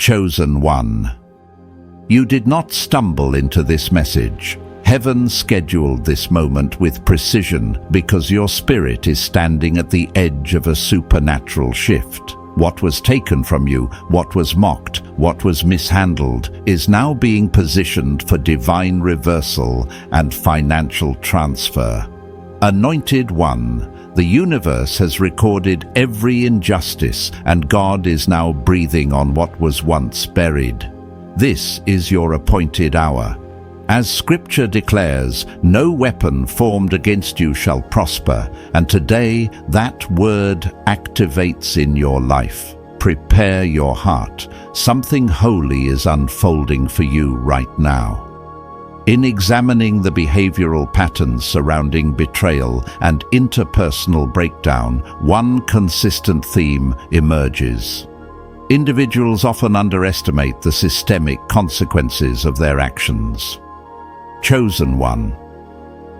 Chosen one. You did not stumble into this message. Heaven scheduled this moment with precision because your spirit is standing at the edge of a supernatural shift. What was taken from you, what was mocked, what was mishandled, is now being positioned for divine reversal and financial transfer. Anointed One, the universe has recorded every injustice, and God is now breathing on what was once buried. This is your appointed hour. As Scripture declares, no weapon formed against you shall prosper, and today that word activates in your life. Prepare your heart. Something holy is unfolding for you right now. In examining the behavioral patterns surrounding betrayal and interpersonal breakdown, one consistent theme emerges. Individuals often underestimate the systemic consequences of their actions. Chosen one.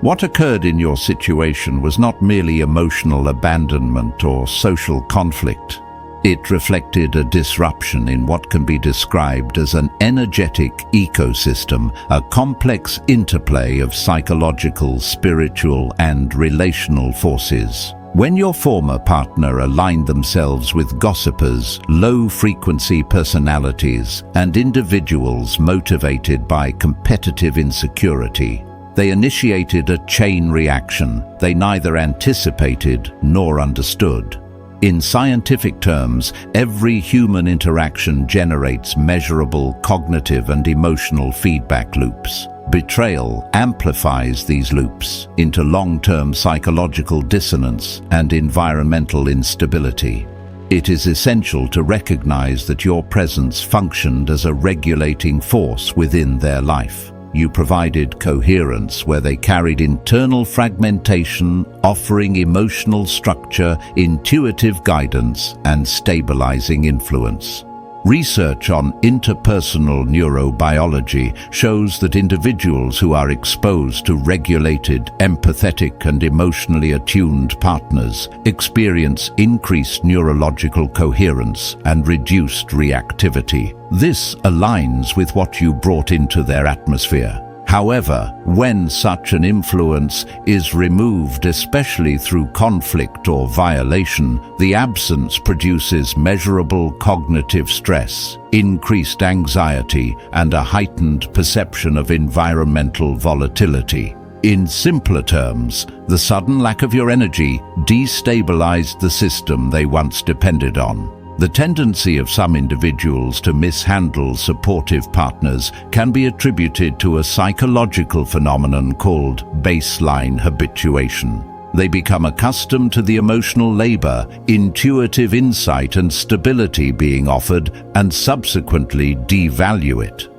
What occurred in your situation was not merely emotional abandonment or social conflict. It reflected a disruption in what can be described as an energetic ecosystem, a complex interplay of psychological, spiritual, and relational forces. When your former partner aligned themselves with gossipers, low-frequency personalities, and individuals motivated by competitive insecurity, they initiated a chain reaction they neither anticipated nor understood. In scientific terms, every human interaction generates measurable cognitive and emotional feedback loops. Betrayal amplifies these loops into long-term psychological dissonance and environmental instability. It is essential to recognize that your presence functioned as a regulating force within their life. You provided coherence where they carried internal fragmentation, offering emotional structure, intuitive guidance, and stabilizing influence. Research on interpersonal neurobiology shows that individuals who are exposed to regulated, empathetic, and emotionally attuned partners experience increased neurological coherence and reduced reactivity. This aligns with what you brought into their atmosphere. However, when such an influence is removed, especially through conflict or violation, the absence produces measurable cognitive stress, increased anxiety, and a heightened perception of environmental volatility. In simpler terms, the sudden lack of your energy destabilized the system they once depended on. The tendency of some individuals to mishandle supportive partners can be attributed to a psychological phenomenon called baseline habituation. They become accustomed to the emotional labor, intuitive insight, and stability being offered, and subsequently devalue it.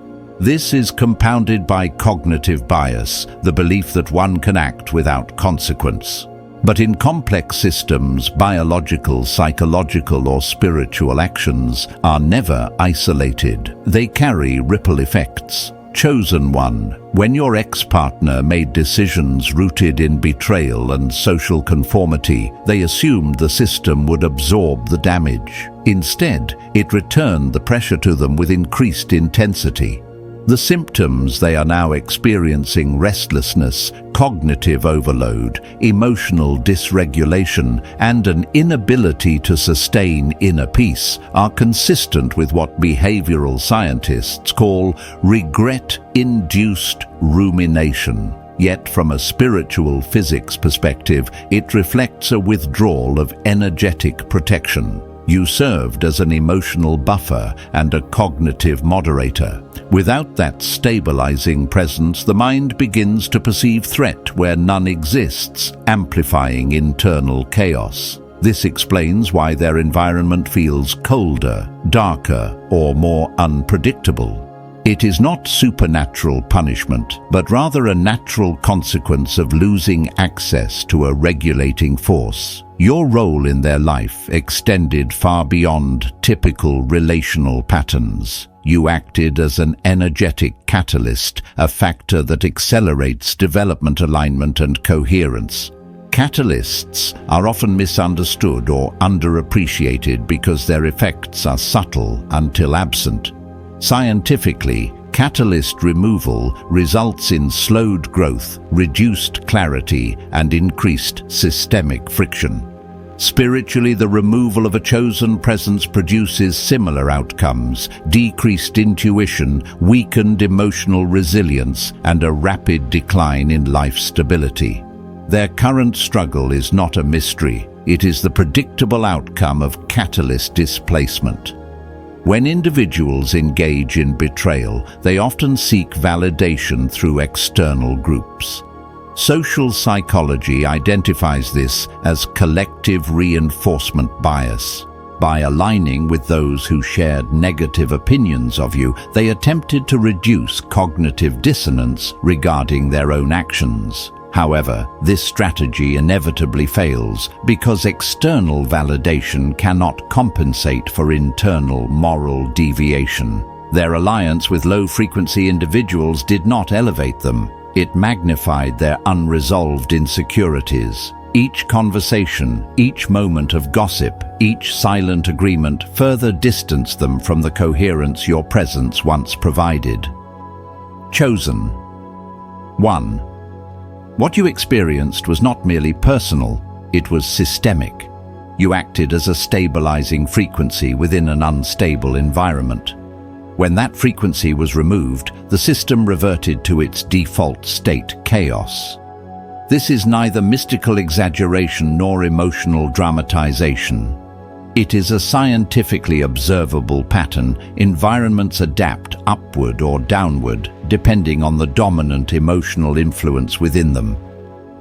This is compounded by cognitive bias, the belief that one can act without consequence. But in complex systems, biological, psychological, or spiritual actions are never isolated. They carry ripple effects. Chosen one, when your ex-partner made decisions rooted in betrayal and social conformity, they assumed the system would absorb the damage. Instead, it returned the pressure to them with increased intensity. The symptoms they are now experiencing: restlessness, cognitive overload, emotional dysregulation, and an inability to sustain inner peace, are consistent with what behavioral scientists call regret-induced rumination. Yet from a spiritual physics perspective, it reflects a withdrawal of energetic protection. You served as an emotional buffer and a cognitive moderator. Without that stabilizing presence, the mind begins to perceive threat where none exists, amplifying internal chaos. This explains why their environment feels colder, darker, or more unpredictable. It is not supernatural punishment, but rather a natural consequence of losing access to a regulating force. Your role in their life extended far beyond typical relational patterns. You acted as an energetic catalyst, a factor that accelerates development, alignment, and coherence. Catalysts are often misunderstood or underappreciated because their effects are subtle until absent. Scientifically, catalyst removal results in slowed growth, reduced clarity, and increased systemic friction. Spiritually, the removal of a chosen presence produces similar outcomes: decreased intuition, weakened emotional resilience, and a rapid decline in life stability. Their current struggle is not a mystery. It is the predictable outcome of catalyst displacement. When individuals engage in betrayal, they often seek validation through external groups. Social psychology identifies this as collective reinforcement bias. By aligning with those who shared negative opinions of you, they attempted to reduce cognitive dissonance regarding their own actions. However, this strategy inevitably fails because external validation cannot compensate for internal moral deviation. Their alliance with low-frequency individuals did not elevate them. It magnified their unresolved insecurities. Each conversation, each moment of gossip, each silent agreement further distanced them from the coherence your presence once provided. Chosen. 1. What you experienced was not merely personal, it was systemic. You acted as a stabilizing frequency within an unstable environment. When that frequency was removed, the system reverted to its default state, chaos. This is neither mystical exaggeration nor emotional dramatization. It is a scientifically observable pattern. Environments adapt upward or downward, depending on the dominant emotional influence within them.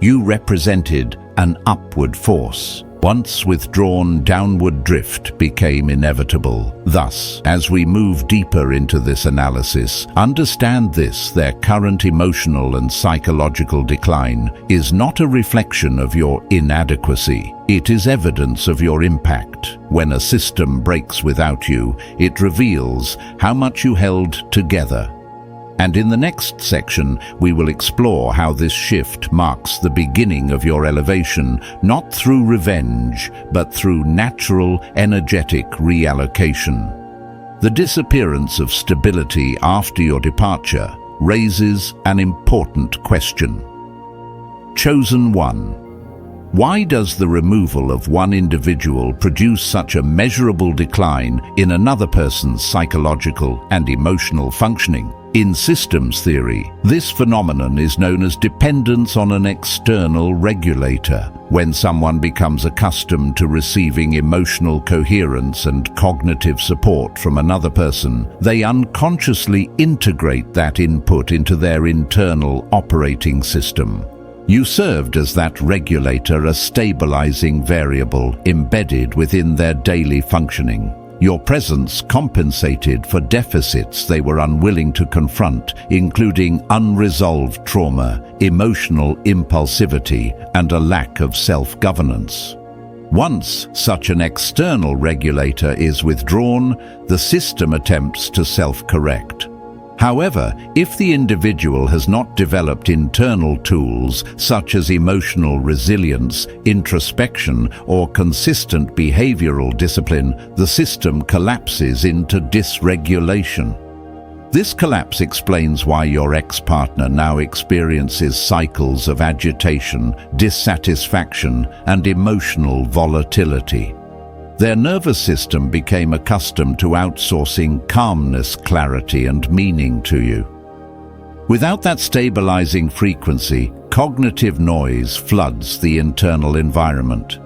You represented an upward force. Once withdrawn, downward drift became inevitable. Thus, as we move deeper into this analysis, understand this: their current emotional and psychological decline is not a reflection of your inadequacy. It is evidence of your impact. When a system breaks without you, it reveals how much you held together. And in the next section, we will explore how this shift marks the beginning of your elevation, not through revenge, but through natural, energetic reallocation. The disappearance of stability after your departure raises an important question. Chosen 1. Why does the removal of one individual produce such a measurable decline in another person's psychological and emotional functioning? In systems theory, this phenomenon is known as dependence on an external regulator. When someone becomes accustomed to receiving emotional coherence and cognitive support from another person, they unconsciously integrate that input into their internal operating system. You served as that regulator, a stabilizing variable embedded within their daily functioning. Your presence compensated for deficits they were unwilling to confront, including unresolved trauma, emotional impulsivity, and a lack of self-governance. Once such an external regulator is withdrawn, the system attempts to self-correct. However, if the individual has not developed internal tools such as emotional resilience, introspection, or consistent behavioral discipline, the system collapses into dysregulation. This collapse explains why your ex-partner now experiences cycles of agitation, dissatisfaction, and emotional volatility. Their nervous system became accustomed to outsourcing calmness, clarity, and meaning to you. Without that stabilizing frequency, cognitive noise floods the internal environment.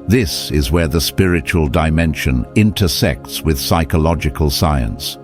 This is where the spiritual dimension intersects with psychological science.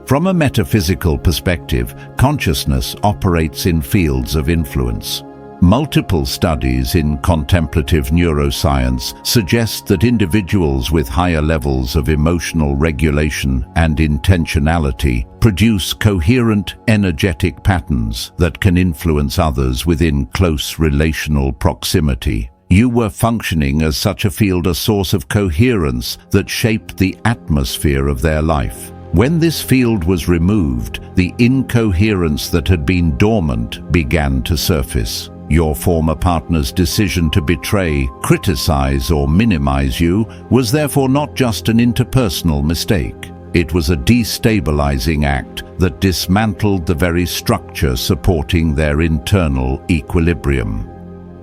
From a metaphysical perspective, consciousness operates in fields of influence. Multiple studies in contemplative neuroscience suggest that individuals with higher levels of emotional regulation and intentionality produce coherent, energetic patterns that can influence others within close relational proximity. You were functioning as such a field, a source of coherence that shaped the atmosphere of their life. When this field was removed, the incoherence that had been dormant began to surface. Your former partner's decision to betray, criticize, or minimize you was therefore not just an interpersonal mistake. It was a destabilizing act that dismantled the very structure supporting their internal equilibrium.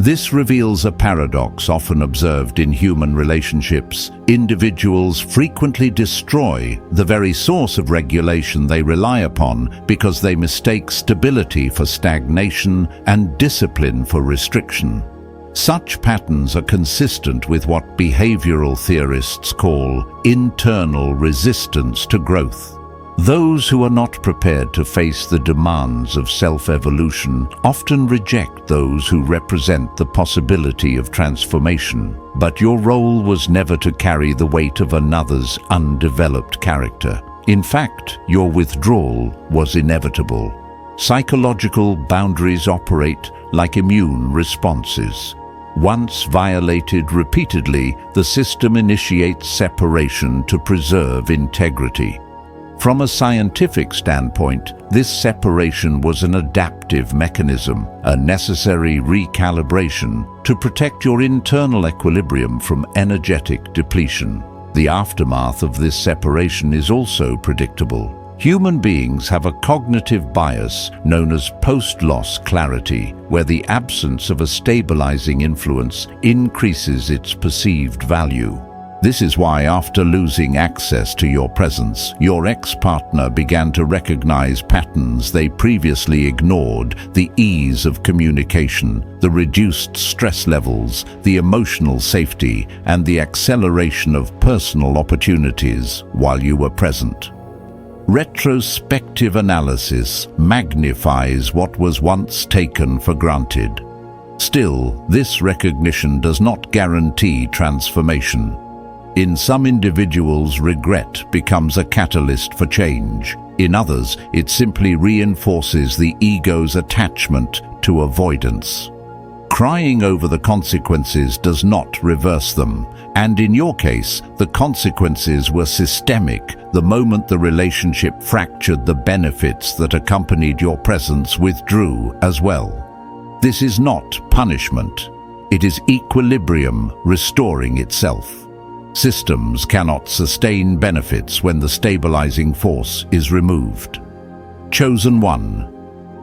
This reveals a paradox often observed in human relationships. Individuals frequently destroy the very source of regulation they rely upon because they mistake stability for stagnation and discipline for restriction. Such patterns are consistent with what behavioral theorists call internal resistance to growth. Those who are not prepared to face the demands of self-evolution often reject those who represent the possibility of transformation. But your role was never to carry the weight of another's undeveloped character. In fact, your withdrawal was inevitable. Psychological boundaries operate like immune responses. Once violated repeatedly, the system initiates separation to preserve integrity. From a scientific standpoint, this separation was an adaptive mechanism, a necessary recalibration to protect your internal equilibrium from energetic depletion. The aftermath of this separation is also predictable. Human beings have a cognitive bias known as post-loss clarity, where the absence of a stabilizing influence increases its perceived value. This is why, after losing access to your presence, your ex-partner began to recognize patterns they previously ignored: the ease of communication, the reduced stress levels, the emotional safety, and the acceleration of personal opportunities while you were present. Retrospective analysis magnifies what was once taken for granted. Still, this recognition does not guarantee transformation. In some individuals, regret becomes a catalyst for change. In others, it simply reinforces the ego's attachment to avoidance. Crying over the consequences does not reverse them, and in your case, the consequences were systemic. The moment the relationship fractured, the benefits that accompanied your presence withdrew as well. This is not punishment. It is equilibrium restoring itself. Systems cannot sustain benefits when the stabilizing force is removed. Chosen one.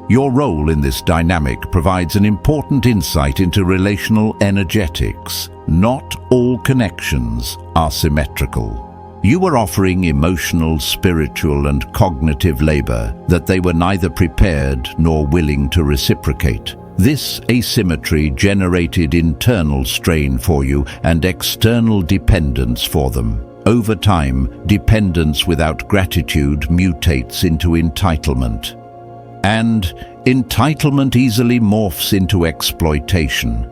Your role in this dynamic provides an important insight into relational energetics. Not all connections are symmetrical. You were offering emotional, spiritual, and cognitive labor that they were neither prepared nor willing to reciprocate. This asymmetry generated internal strain for you and external dependence for them. Over time, dependence without gratitude mutates into entitlement. And entitlement easily morphs into exploitation.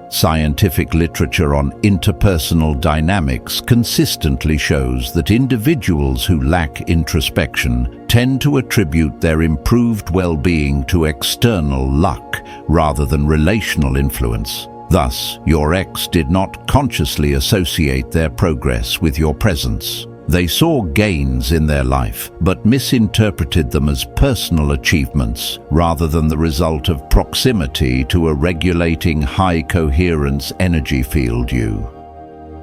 Scientific literature on interpersonal dynamics consistently shows that individuals who lack introspection tend to attribute their improved well-being to external luck rather than relational influence. Thus, your ex did not consciously associate their progress with your presence. They saw gains in their life, but misinterpreted them as personal achievements rather than the result of proximity to a regulating high-coherence energy field you.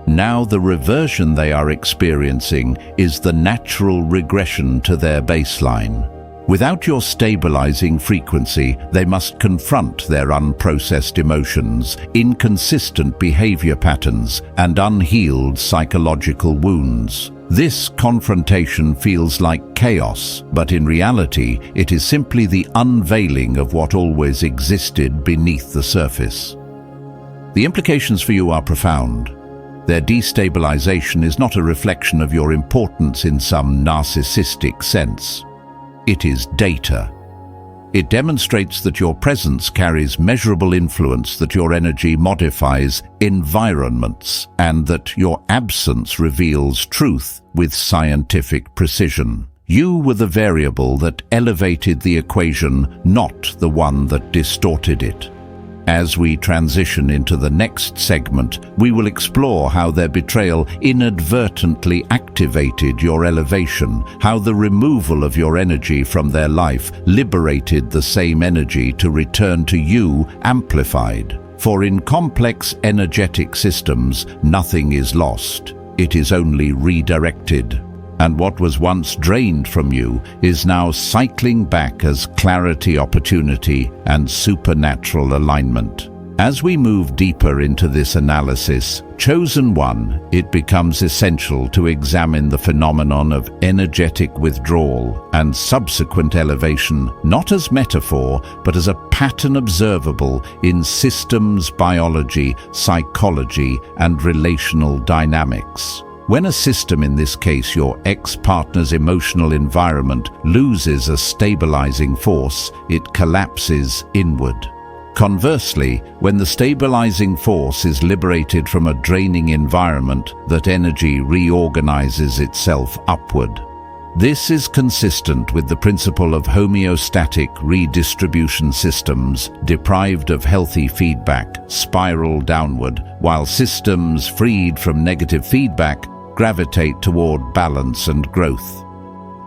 Now the reversion they are experiencing is the natural regression to their baseline. Without your stabilizing frequency, they must confront their unprocessed emotions, inconsistent behavior patterns, and unhealed psychological wounds. This confrontation feels like chaos, but in reality, it is simply the unveiling of what always existed beneath the surface. The implications for you are profound. Their destabilization is not a reflection of your importance in some narcissistic sense. It is data. It demonstrates that your presence carries measurable influence, that your energy modifies environments, and that your absence reveals truth with scientific precision. You were the variable that elevated the equation, not the one that distorted it. As we transition into the next segment, we will explore how their betrayal inadvertently activated your elevation, how the removal of your energy from their life liberated the same energy to return to you amplified. For in complex energetic systems, nothing is lost. It is only redirected. And what was once drained from you is now cycling back as clarity, opportunity, and supernatural alignment. As we move deeper into this analysis, Chosen One, it becomes essential to examine the phenomenon of energetic withdrawal and subsequent elevation, not as metaphor, but as a pattern observable in systems biology, psychology, and relational dynamics. When a system, in this case your ex-partner's emotional environment, loses a stabilizing force, it collapses inward. Conversely, when the stabilizing force is liberated from a draining environment, that energy reorganizes itself upward. This is consistent with the principle of homeostatic redistribution. Systems deprived of healthy feedback spiral downward, while systems freed from negative feedback gravitate toward balance and growth.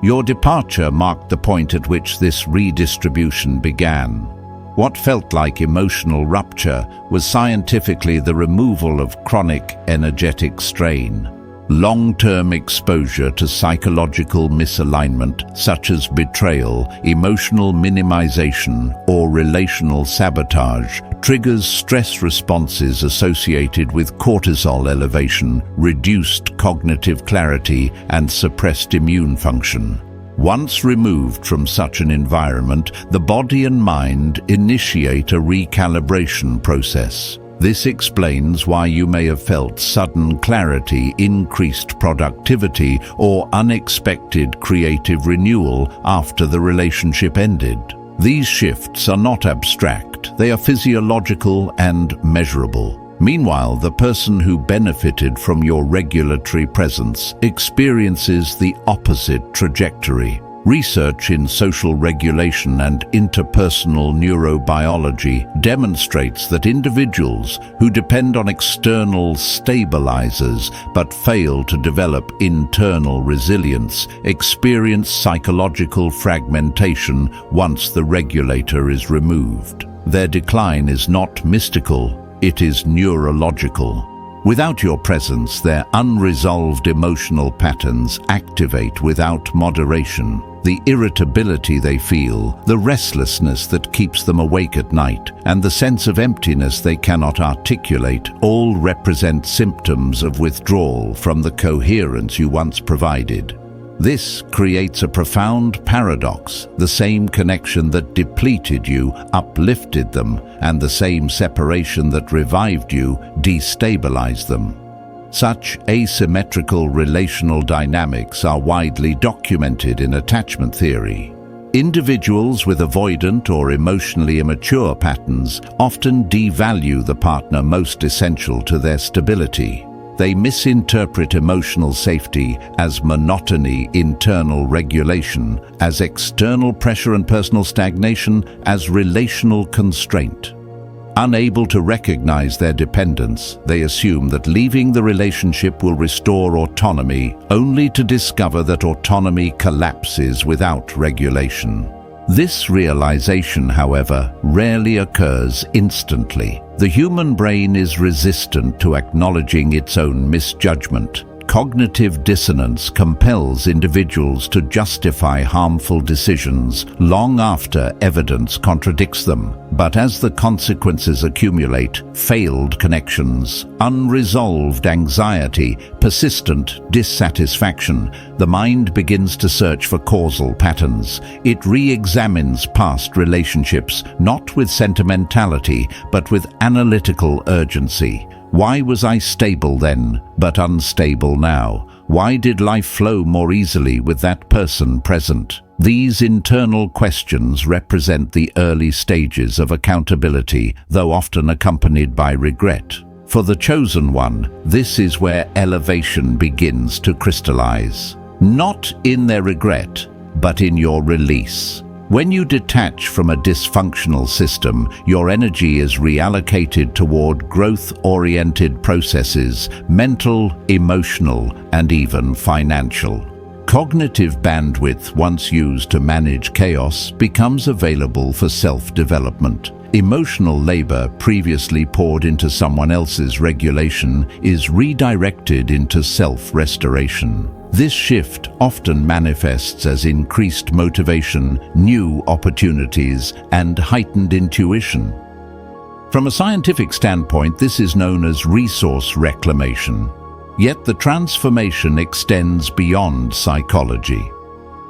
Your departure marked the point at which this redistribution began. What felt like emotional rupture was scientifically the removal of chronic energetic strain. Long-term exposure to psychological misalignment, such as betrayal, emotional minimization, or relational sabotage, triggers stress responses associated with cortisol elevation, reduced cognitive clarity, and suppressed immune function. Once removed from such an environment, the body and mind initiate a recalibration process. This explains why you may have felt sudden clarity, increased productivity, or unexpected creative renewal after the relationship ended. These shifts are not abstract, they are physiological and measurable. Meanwhile, the person who benefited from your regulatory presence experiences the opposite trajectory. Research in social regulation and interpersonal neurobiology demonstrates that individuals who depend on external stabilizers but fail to develop internal resilience experience psychological fragmentation once the regulator is removed. Their decline is not mystical, it is neurological. Without your presence, their unresolved emotional patterns activate without moderation. The irritability they feel, the restlessness that keeps them awake at night, and the sense of emptiness they cannot articulate all represent symptoms of withdrawal from the coherence you once provided. This creates a profound paradox. The same connection that depleted you uplifted them, and the same separation that revived you destabilized them. Such asymmetrical relational dynamics are widely documented in attachment theory. Individuals with avoidant or emotionally immature patterns often devalue the partner most essential to their stability. They misinterpret emotional safety as monotony, internal regulation, as external pressure and personal stagnation, as relational constraint. Unable to recognize their dependence, they assume that leaving the relationship will restore autonomy, only to discover that autonomy collapses without regulation. This realization, however, rarely occurs instantly. The human brain is resistant to acknowledging its own misjudgment. Cognitive dissonance compels individuals to justify harmful decisions long after evidence contradicts them. But as the consequences accumulate, failed connections, unresolved anxiety, persistent dissatisfaction, the mind begins to search for causal patterns. It re-examines past relationships, not with sentimentality, but with analytical urgency. Why was I stable then, but unstable now? Why did life flow more easily with that person present? These internal questions represent the early stages of accountability, though often accompanied by regret. For the chosen one, this is where elevation begins to crystallize. Not in their regret, but in your release. When you detach from a dysfunctional system, your energy is reallocated toward growth-oriented processes, mental, emotional, and even financial. Cognitive bandwidth, once used to manage chaos, becomes available for self-development. Emotional labor previously poured into someone else's regulation is redirected into self-restoration. This shift often manifests as increased motivation, new opportunities, and heightened intuition. From a scientific standpoint, this is known as resource reclamation. Yet the transformation extends beyond psychology.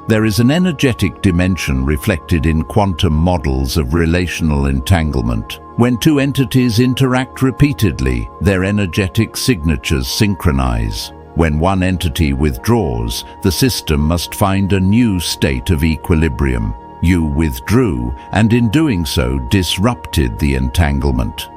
There is an energetic dimension reflected in quantum models of relational entanglement. When two entities interact repeatedly, their energetic signatures synchronize. When one entity withdraws, the system must find a new state of equilibrium. You withdrew, and in doing so, disrupted the entanglement.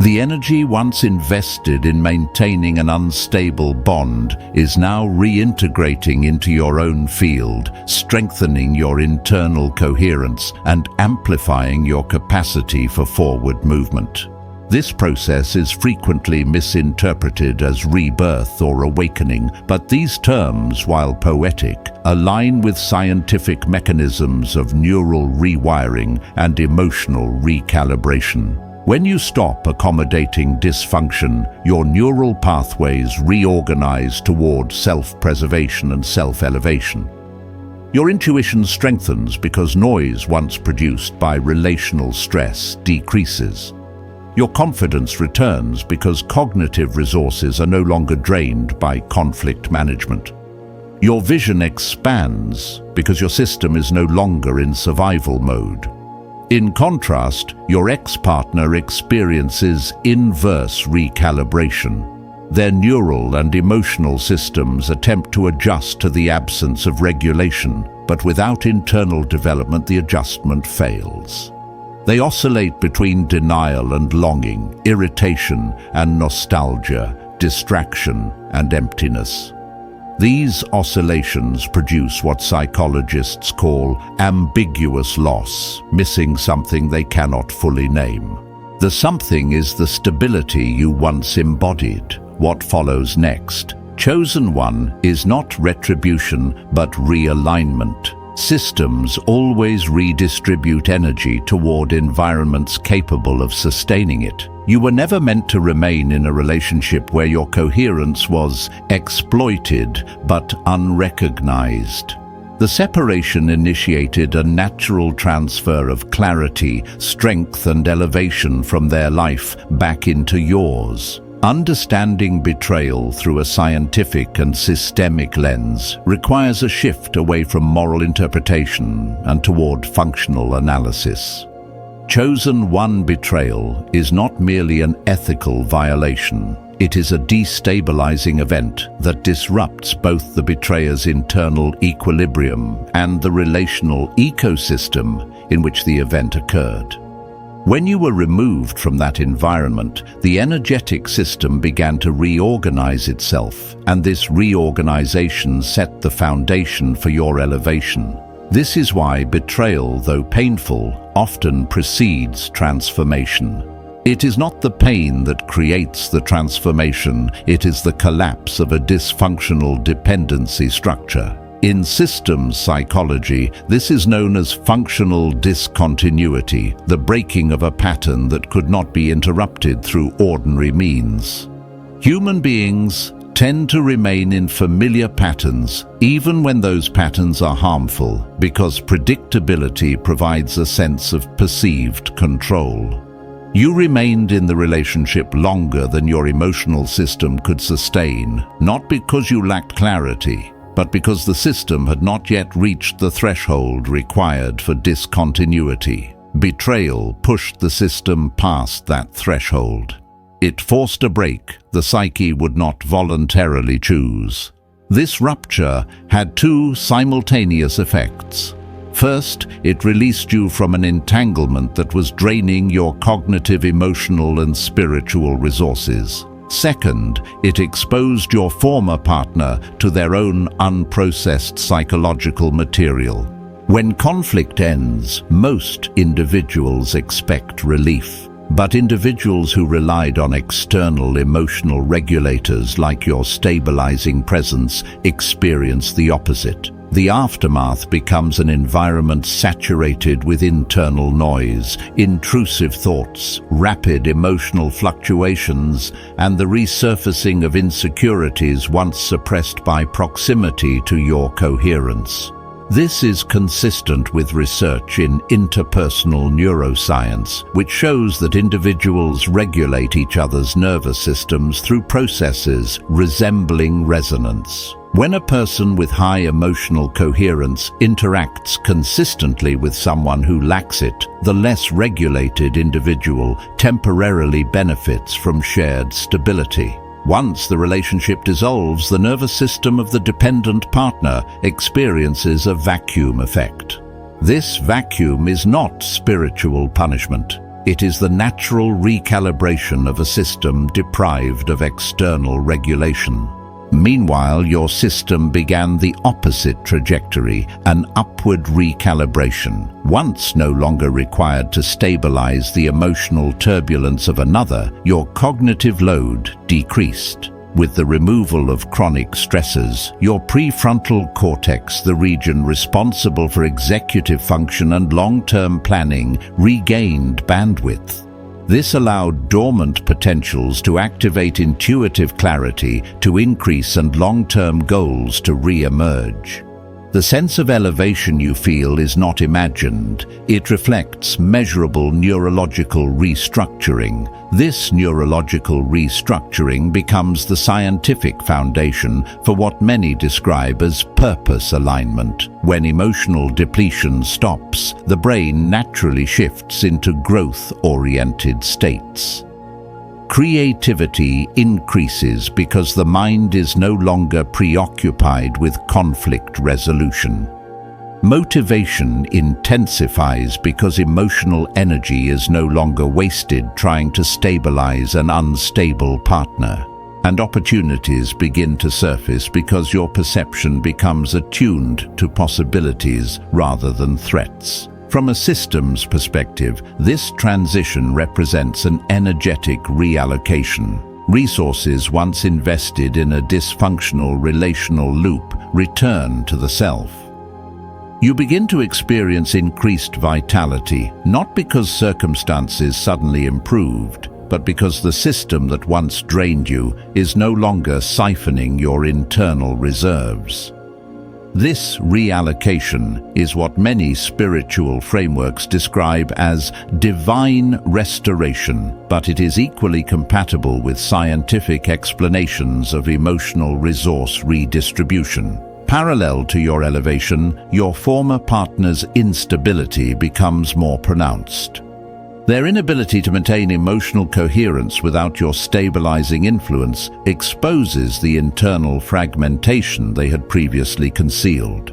The energy once invested in maintaining an unstable bond is now reintegrating into your own field, strengthening your internal coherence and amplifying your capacity for forward movement. This process is frequently misinterpreted as rebirth or awakening, but these terms, while poetic, align with scientific mechanisms of neural rewiring and emotional recalibration. When you stop accommodating dysfunction, your neural pathways reorganize toward self-preservation and self-elevation. Your intuition strengthens because noise once produced by relational stress decreases. Your confidence returns because cognitive resources are no longer drained by conflict management. Your vision expands because your system is no longer in survival mode. In contrast, your ex-partner experiences inverse recalibration. Their neural and emotional systems attempt to adjust to the absence of regulation, but without internal development, the adjustment fails. They oscillate between denial and longing, irritation and nostalgia, distraction and emptiness. These oscillations produce what psychologists call ambiguous loss, missing something they cannot fully name. The something is the stability you once embodied. What follows next? Chosen one is not retribution, but realignment. Systems always redistribute energy toward environments capable of sustaining it. You were never meant to remain in a relationship where your coherence was exploited but unrecognized. The separation initiated a natural transfer of clarity, strength, and elevation from their life back into yours. Understanding betrayal through a scientific and systemic lens requires a shift away from moral interpretation and toward functional analysis. Chosen one betrayal is not merely an ethical violation. It is a destabilizing event that disrupts both the betrayer's internal equilibrium and the relational ecosystem in which the event occurred. When you were removed from that environment, the energetic system began to reorganize itself, and this reorganization set the foundation for your elevation. This is why betrayal, though painful, often precedes transformation. It is not the pain that creates the transformation, it is the collapse of a dysfunctional dependency structure. In systems psychology, this is known as functional discontinuity, the breaking of a pattern that could not be interrupted through ordinary means. Human beings tend to remain in familiar patterns, even when those patterns are harmful, because predictability provides a sense of perceived control. You remained in the relationship longer than your emotional system could sustain, not because you lacked clarity, but because the system had not yet reached the threshold required for discontinuity. Betrayal pushed the system past that threshold. It forced a break the psyche would not voluntarily choose. This rupture had two simultaneous effects. First, it released you from an entanglement that was draining your cognitive, emotional, and spiritual resources. Second, it exposed your former partner to their own unprocessed psychological material. When conflict ends, most individuals expect relief. But individuals who relied on external emotional regulators like your stabilizing presence experience the opposite. The aftermath becomes an environment saturated with internal noise, intrusive thoughts, rapid emotional fluctuations, and the resurfacing of insecurities once suppressed by proximity to your coherence. This is consistent with research in interpersonal neuroscience, which shows that individuals regulate each other's nervous systems through processes resembling resonance. When a person with high emotional coherence interacts consistently with someone who lacks it, the less regulated individual temporarily benefits from shared stability. Once the relationship dissolves, the nervous system of the dependent partner experiences a vacuum effect. This vacuum is not spiritual punishment. It is the natural recalibration of a system deprived of external regulation. Meanwhile, your system began the opposite trajectory, an upward recalibration. Once no longer required to stabilize the emotional turbulence of another, your cognitive load decreased. With the removal of chronic stresses, your prefrontal cortex, the region responsible for executive function and long-term planning, regained bandwidth. This allowed dormant potentials to activate intuitive clarity to increase and long-term goals to re-emerge. The sense of elevation you feel is not imagined. It reflects measurable neurological restructuring. This neurological restructuring becomes the scientific foundation for what many describe as purpose alignment. When emotional depletion stops, the brain naturally shifts into growth-oriented states. Creativity increases because the mind is no longer preoccupied with conflict resolution. Motivation intensifies because emotional energy is no longer wasted trying to stabilize an unstable partner. And opportunities begin to surface because your perception becomes attuned to possibilities rather than threats. From a systems perspective, this transition represents an energetic reallocation. Resources once invested in a dysfunctional relational loop return to the self. You begin to experience increased vitality, not because circumstances suddenly improved, but because the system that once drained you is no longer siphoning your internal reserves. This reallocation is what many spiritual frameworks describe as divine restoration, but it is equally compatible with scientific explanations of emotional resource redistribution. Parallel to your elevation, your former partner's instability becomes more pronounced. Their inability to maintain emotional coherence without your stabilizing influence exposes the internal fragmentation they had previously concealed.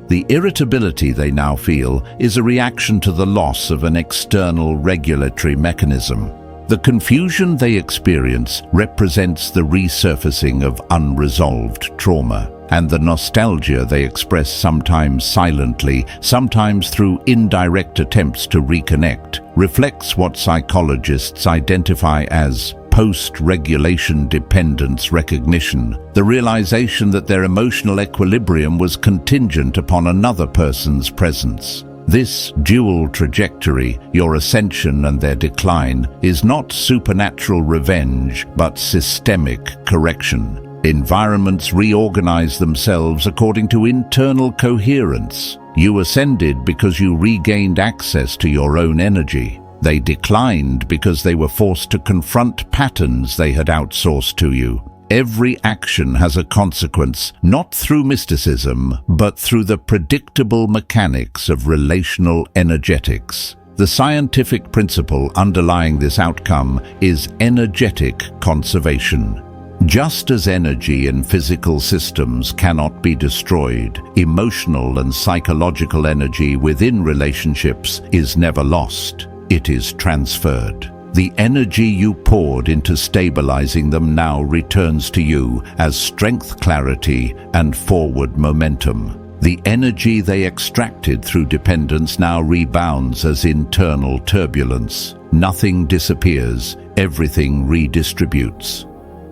The irritability they now feel is a reaction to the loss of an external regulatory mechanism. The confusion they experience represents the resurfacing of unresolved trauma, and the nostalgia they express sometimes silently, sometimes through indirect attempts to reconnect, reflects what psychologists identify as post-regulation dependence recognition, the realization that their emotional equilibrium was contingent upon another person's presence. This dual trajectory, your ascension and their decline, is not supernatural revenge, but systemic correction. Environments reorganize themselves according to internal coherence. You ascended because you regained access to your own energy. They declined because they were forced to confront patterns they had outsourced to you. Every action has a consequence, not through mysticism, but through the predictable mechanics of relational energetics. The scientific principle underlying this outcome is energetic conservation. Just as energy in physical systems cannot be destroyed, emotional and psychological energy within relationships is never lost. It is transferred. The energy you poured into stabilizing them now returns to you as strength, clarity, and forward momentum. The energy they extracted through dependence now rebounds as internal turbulence. Nothing disappears, everything redistributes.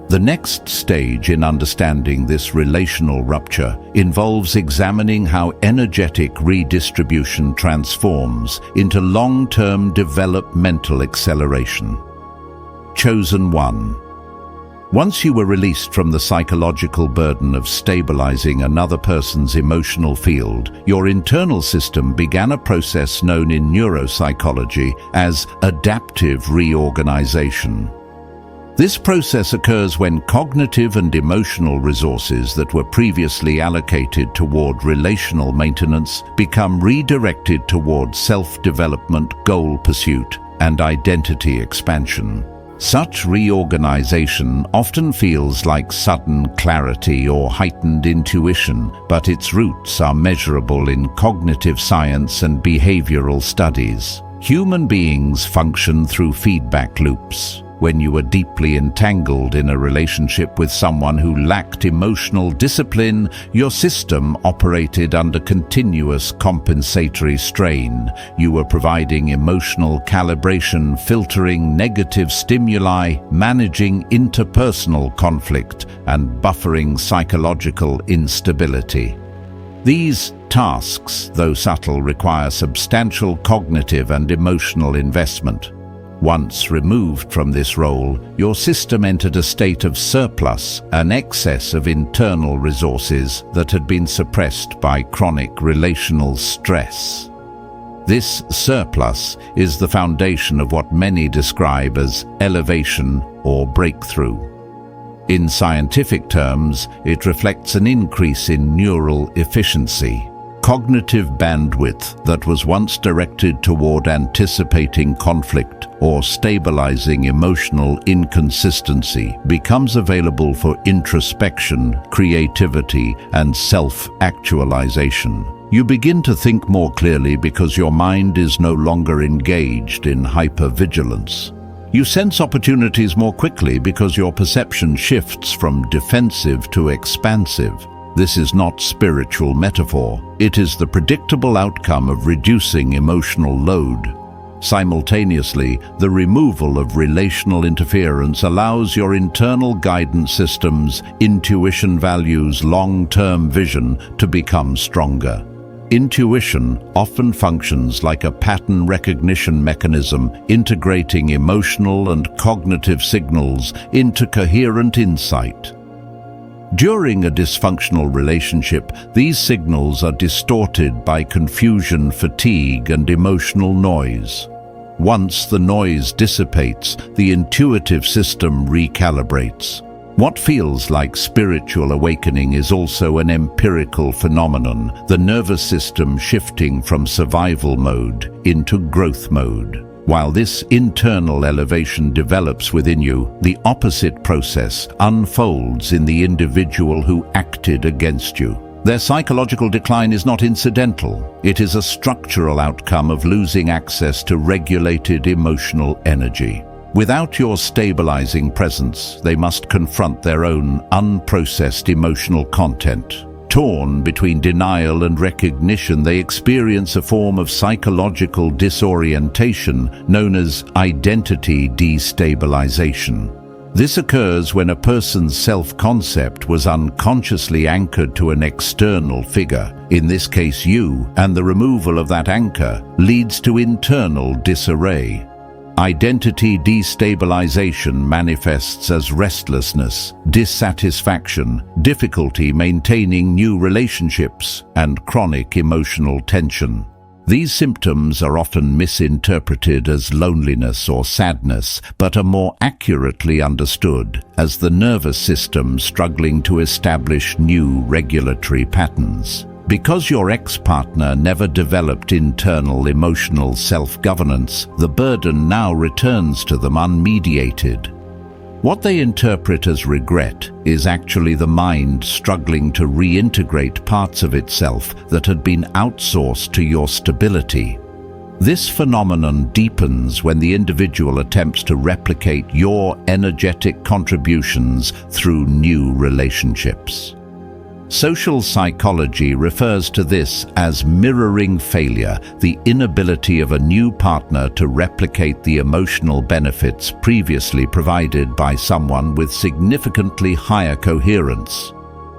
The next stage in understanding this relational rupture involves examining how energetic redistribution transforms into long-term developmental acceleration. Chosen one. Once you were released from the psychological burden of stabilizing another person's emotional field, your internal system began a process known in neuropsychology as adaptive reorganization. This process occurs when cognitive and emotional resources that were previously allocated toward relational maintenance become redirected toward self-development, goal pursuit, and identity expansion. Such reorganization often feels like sudden clarity or heightened intuition, but its roots are measurable in cognitive science and behavioral studies. Human beings function through feedback loops. When you were deeply entangled in a relationship with someone who lacked emotional discipline, your system operated under continuous compensatory strain. You were providing emotional calibration, filtering negative stimuli, managing interpersonal conflict, and buffering psychological instability. These tasks, though subtle, require substantial cognitive and emotional investment. Once removed from this role, your system entered a state of surplus, an excess of internal resources that had been suppressed by chronic relational stress. This surplus is the foundation of what many describe as elevation or breakthrough. In scientific terms, it reflects an increase in neural efficiency. Cognitive bandwidth that was once directed toward anticipating conflict or stabilizing emotional inconsistency becomes available for introspection, creativity, and self-actualization. You begin to think more clearly because your mind is no longer engaged in hypervigilance. You sense opportunities more quickly because your perception shifts from defensive to expansive. This is not spiritual metaphor. It is the predictable outcome of reducing emotional load. Simultaneously, the removal of relational interference allows your internal guidance systems, intuition values, long-term vision to become stronger. Intuition often functions like a pattern recognition mechanism, integrating emotional and cognitive signals into coherent insight. During a dysfunctional relationship, these signals are distorted by confusion, fatigue, and emotional noise. Once the noise dissipates, the intuitive system recalibrates. What feels like spiritual awakening is also an empirical phenomenon, the nervous system shifting from survival mode into growth mode. While this internal elevation develops within you, the opposite process unfolds in the individual who acted against you. Their psychological decline is not incidental. It is a structural outcome of losing access to regulated emotional energy. Without your stabilizing presence, they must confront their own unprocessed emotional content. Torn between denial and recognition, they experience a form of psychological disorientation known as identity destabilization. This occurs when a person's self-concept was unconsciously anchored to an external figure, in this case you, and the removal of that anchor leads to internal disarray. Identity destabilization manifests as restlessness, dissatisfaction, difficulty maintaining new relationships, and chronic emotional tension. These symptoms are often misinterpreted as loneliness or sadness, but are more accurately understood as the nervous system struggling to establish new regulatory patterns. Because your ex-partner never developed internal emotional self-governance, the burden now returns to them unmediated. What they interpret as regret is actually the mind struggling to reintegrate parts of itself that had been outsourced to your stability. This phenomenon deepens when the individual attempts to replicate your energetic contributions through new relationships. Social psychology refers to this as mirroring failure, the inability of a new partner to replicate the emotional benefits previously provided by someone with significantly higher coherence.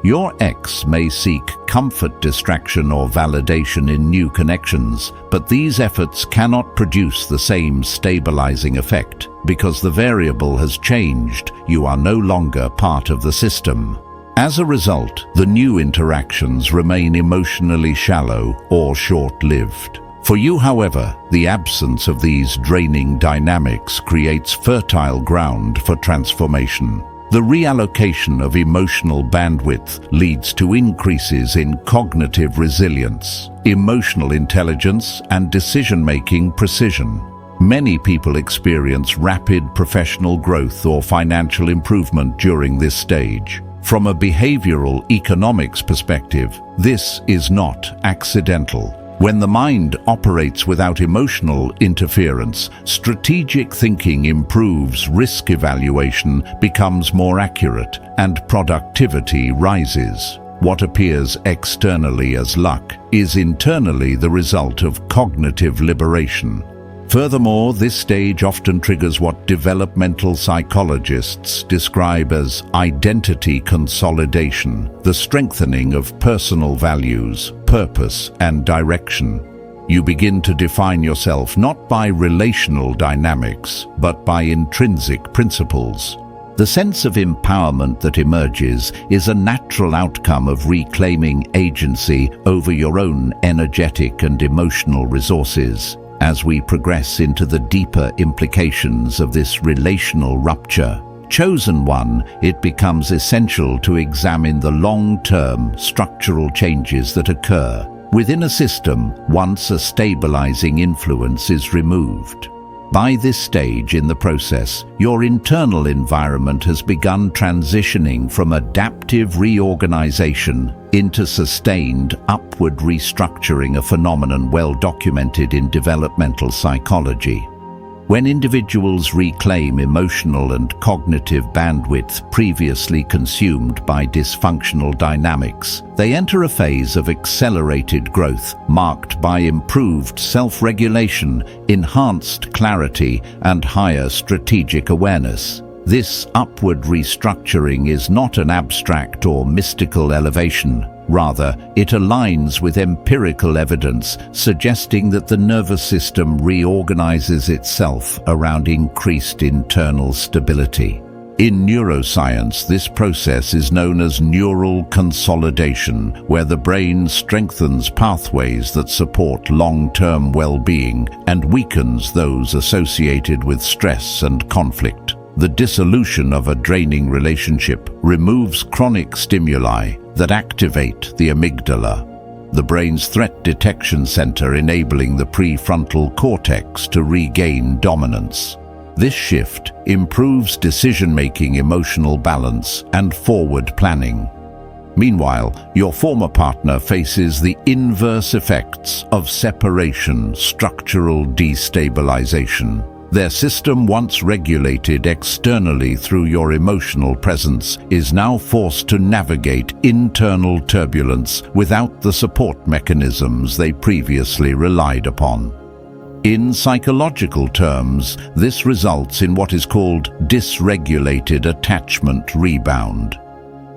Your ex may seek comfort, distraction, or validation in new connections, but these efforts cannot produce the same stabilizing effect. Because the variable has changed, you are no longer part of the system. As a result, the new interactions remain emotionally shallow or short-lived. For you, however, the absence of these draining dynamics creates fertile ground for transformation. The reallocation of emotional bandwidth leads to increases in cognitive resilience, emotional intelligence, and decision-making precision. Many people experience rapid professional growth or financial improvement during this stage. From a behavioral economics perspective, this is not accidental. When the mind operates without emotional interference, strategic thinking improves, risk evaluation becomes more accurate, and productivity rises. What appears externally as luck is internally the result of cognitive liberation. Furthermore, this stage often triggers what developmental psychologists describe as identity consolidation, the strengthening of personal values, purpose, and direction. You begin to define yourself not by relational dynamics, but by intrinsic principles. The sense of empowerment that emerges is a natural outcome of reclaiming agency over your own energetic and emotional resources. As we progress into the deeper implications of this relational rupture, chosen one, it becomes essential to examine the long-term structural changes that occur within a system once a stabilizing influence is removed. By this stage in the process, your internal environment has begun transitioning from adaptive reorganization into sustained upward restructuring, a phenomenon well documented in developmental psychology. When individuals reclaim emotional and cognitive bandwidth previously consumed by dysfunctional dynamics, they enter a phase of accelerated growth marked by improved self-regulation, enhanced clarity, and higher strategic awareness. This upward restructuring is not an abstract or mystical elevation. Rather, it aligns with empirical evidence suggesting that the nervous system reorganizes itself around increased internal stability. In neuroscience, this process is known as neural consolidation, where the brain strengthens pathways that support long-term well-being and weakens those associated with stress and conflict. The dissolution of a draining relationship removes chronic stimuli that activate the amygdala, the brain's threat detection center, enabling the prefrontal cortex to regain dominance. This shift improves decision-making, emotional balance, and forward planning. Meanwhile, your former partner faces the inverse effects of separation, structural destabilization. Their system, once regulated externally through your emotional presence, is now forced to navigate internal turbulence without the support mechanisms they previously relied upon. In psychological terms, this results in what is called dysregulated attachment rebound.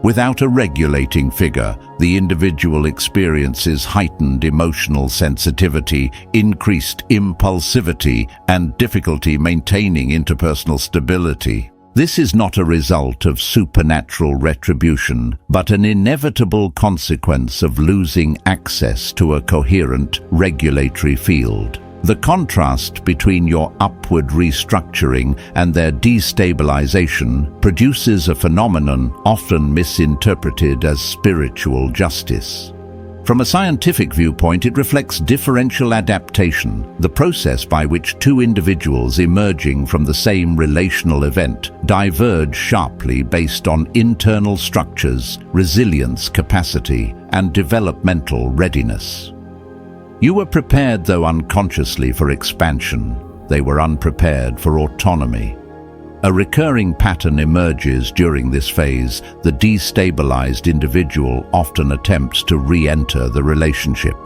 Without a regulating figure, the individual experiences heightened emotional sensitivity, increased impulsivity, and difficulty maintaining interpersonal stability. This is not a result of supernatural retribution, but an inevitable consequence of losing access to a coherent regulatory field. The contrast between your upward restructuring and their destabilization produces a phenomenon often misinterpreted as spiritual justice. From a scientific viewpoint, it reflects differential adaptation, the process by which two individuals emerging from the same relational event diverge sharply based on internal structures, resilience capacity, and developmental readiness. You were prepared, though unconsciously, for expansion. They were unprepared for autonomy. A recurring pattern emerges during this phase. The destabilized individual often attempts to re-enter the relationship.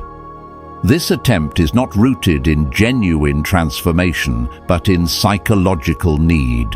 This attempt is not rooted in genuine transformation, but in psychological need.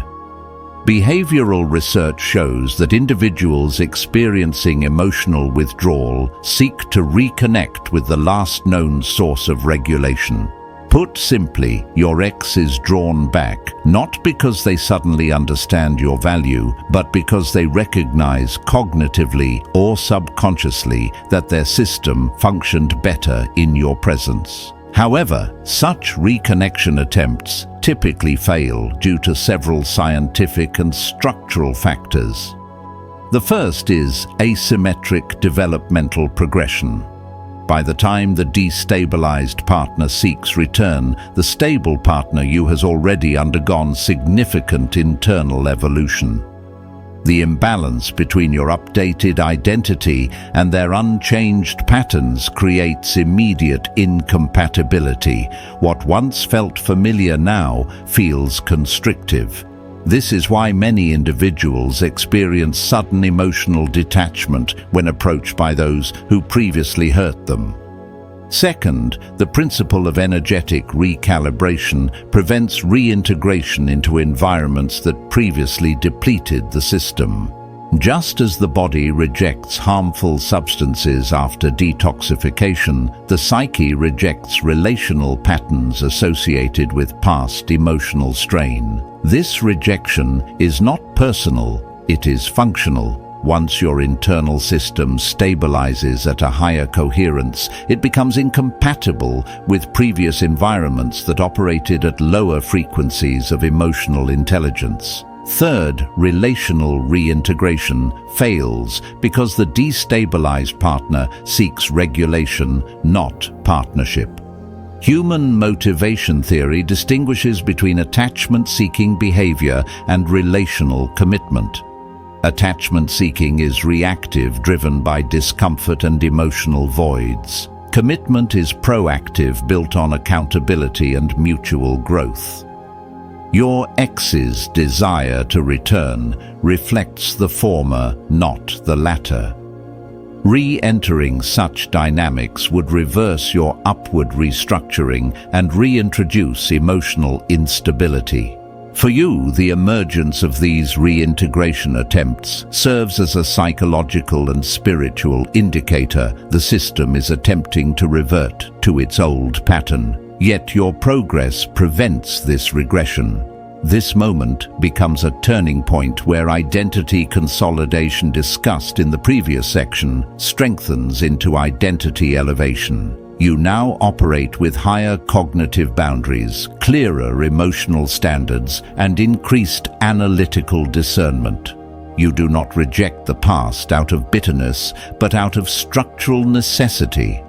Behavioral research shows that individuals experiencing emotional withdrawal seek to reconnect with the last known source of regulation. Put simply, your ex is drawn back, not because they suddenly understand your value, but because they recognize cognitively or subconsciously that their system functioned better in your presence. However, such reconnection attempts typically fail due to several scientific and structural factors. The first is asymmetric developmental progression. By the time the destabilized partner seeks return, the stable partner you has already undergone significant internal evolution. The imbalance between your updated identity and their unchanged patterns creates immediate incompatibility. What once felt familiar now feels constrictive. This is why many individuals experience sudden emotional detachment when approached by those who previously hurt them. Second, the principle of energetic recalibration prevents reintegration into environments that previously depleted the system. Just as the body rejects harmful substances after detoxification, the psyche rejects relational patterns associated with past emotional strain. This rejection is not personal, it is functional. Once your internal system stabilizes at a higher coherence, it becomes incompatible with previous environments that operated at lower frequencies of emotional intelligence. Third, relational reintegration fails because the destabilized partner seeks regulation, not partnership. Human motivation theory distinguishes between attachment-seeking behavior and relational commitment. Attachment seeking is reactive, driven by discomfort and emotional voids. Commitment is proactive, built on accountability and mutual growth. Your ex's desire to return reflects the former, not the latter. Re-entering such dynamics would reverse your upward restructuring and reintroduce emotional instability. For you, the emergence of these reintegration attempts serves as a psychological and spiritual indicator. The system is attempting to revert to its old pattern. Yet your progress prevents this regression. This moment becomes a turning point where identity consolidation discussed in the previous section strengthens into identity elevation. You now operate with higher cognitive boundaries, clearer emotional standards, and increased analytical discernment. You do not reject the past out of bitterness, but out of structural necessity.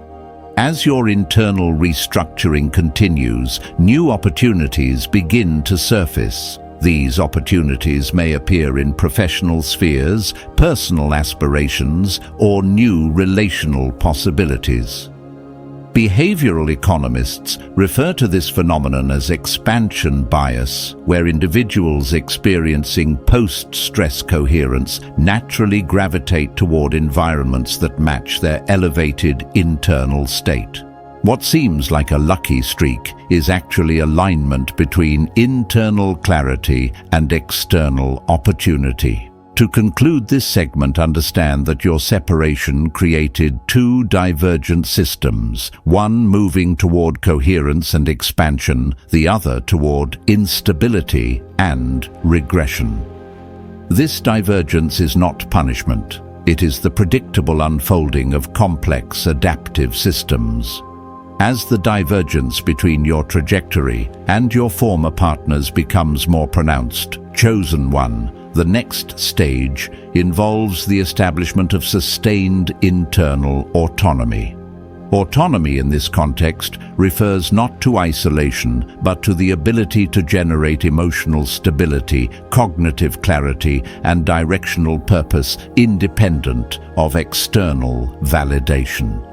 As your internal restructuring continues, new opportunities begin to surface. These opportunities may appear in professional spheres, personal aspirations, or new relational possibilities. Behavioral economists refer to this phenomenon as expansion bias, where individuals experiencing post-stress coherence naturally gravitate toward environments that match their elevated internal state. What seems like a lucky streak is actually alignment between internal clarity and external opportunity. To conclude this segment, understand that your separation created two divergent systems, one moving toward coherence and expansion, the other toward instability and regression. This divergence is not punishment. It is the predictable unfolding of complex adaptive systems. As the divergence between your trajectory and your former partners becomes more pronounced, chosen one, the next stage involves the establishment of sustained internal autonomy. Autonomy in this context refers not to isolation, but to the ability to generate emotional stability, cognitive clarity, and directional purpose independent of external validation.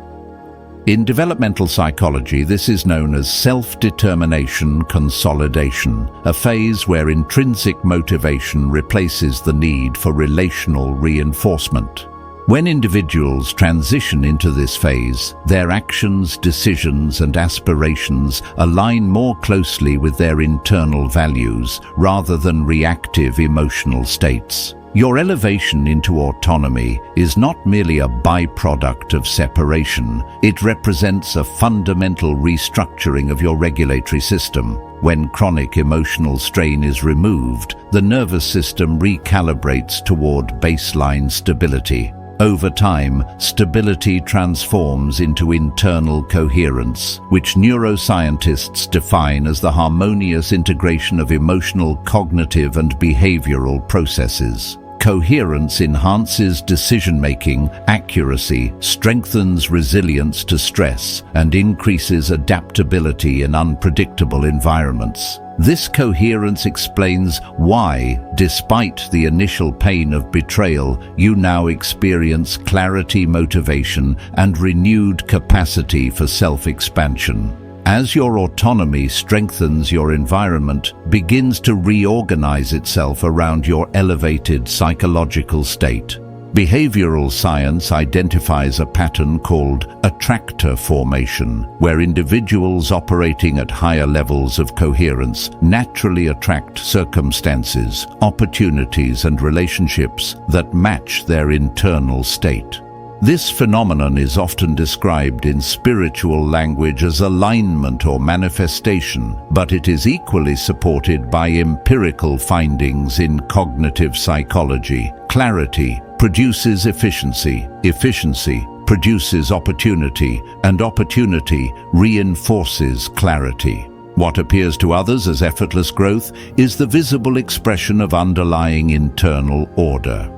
In developmental psychology, this is known as self-determination consolidation, a phase where intrinsic motivation replaces the need for relational reinforcement. When individuals transition into this phase, their actions, decisions, and aspirations align more closely with their internal values rather than reactive emotional states. Your elevation into autonomy is not merely a byproduct of separation. It represents a fundamental restructuring of your regulatory system. When chronic emotional strain is removed, the nervous system recalibrates toward baseline stability. Over time, stability transforms into internal coherence, which neuroscientists define as the harmonious integration of emotional, cognitive, and behavioral processes. Coherence enhances decision-making, accuracy, strengthens resilience to stress, and increases adaptability in unpredictable environments. This coherence explains why, despite the initial pain of betrayal, you now experience clarity, motivation, and renewed capacity for self-expansion. As your autonomy strengthens, your environment begins to reorganize itself around your elevated psychological state. Behavioral science identifies a pattern called attractor formation, where individuals operating at higher levels of coherence naturally attract circumstances, opportunities, and relationships that match their internal state. This phenomenon is often described in spiritual language as alignment or manifestation, but it is equally supported by empirical findings in cognitive psychology. Clarity produces efficiency, efficiency produces opportunity, and opportunity reinforces clarity. What appears to others as effortless growth is the visible expression of underlying internal order.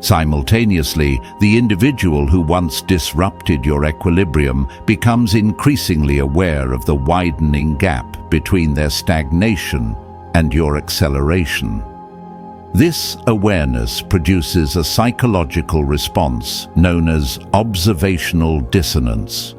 Simultaneously, the individual who once disrupted your equilibrium becomes increasingly aware of the widening gap between their stagnation and your acceleration. This awareness produces a psychological response known as observational dissonance.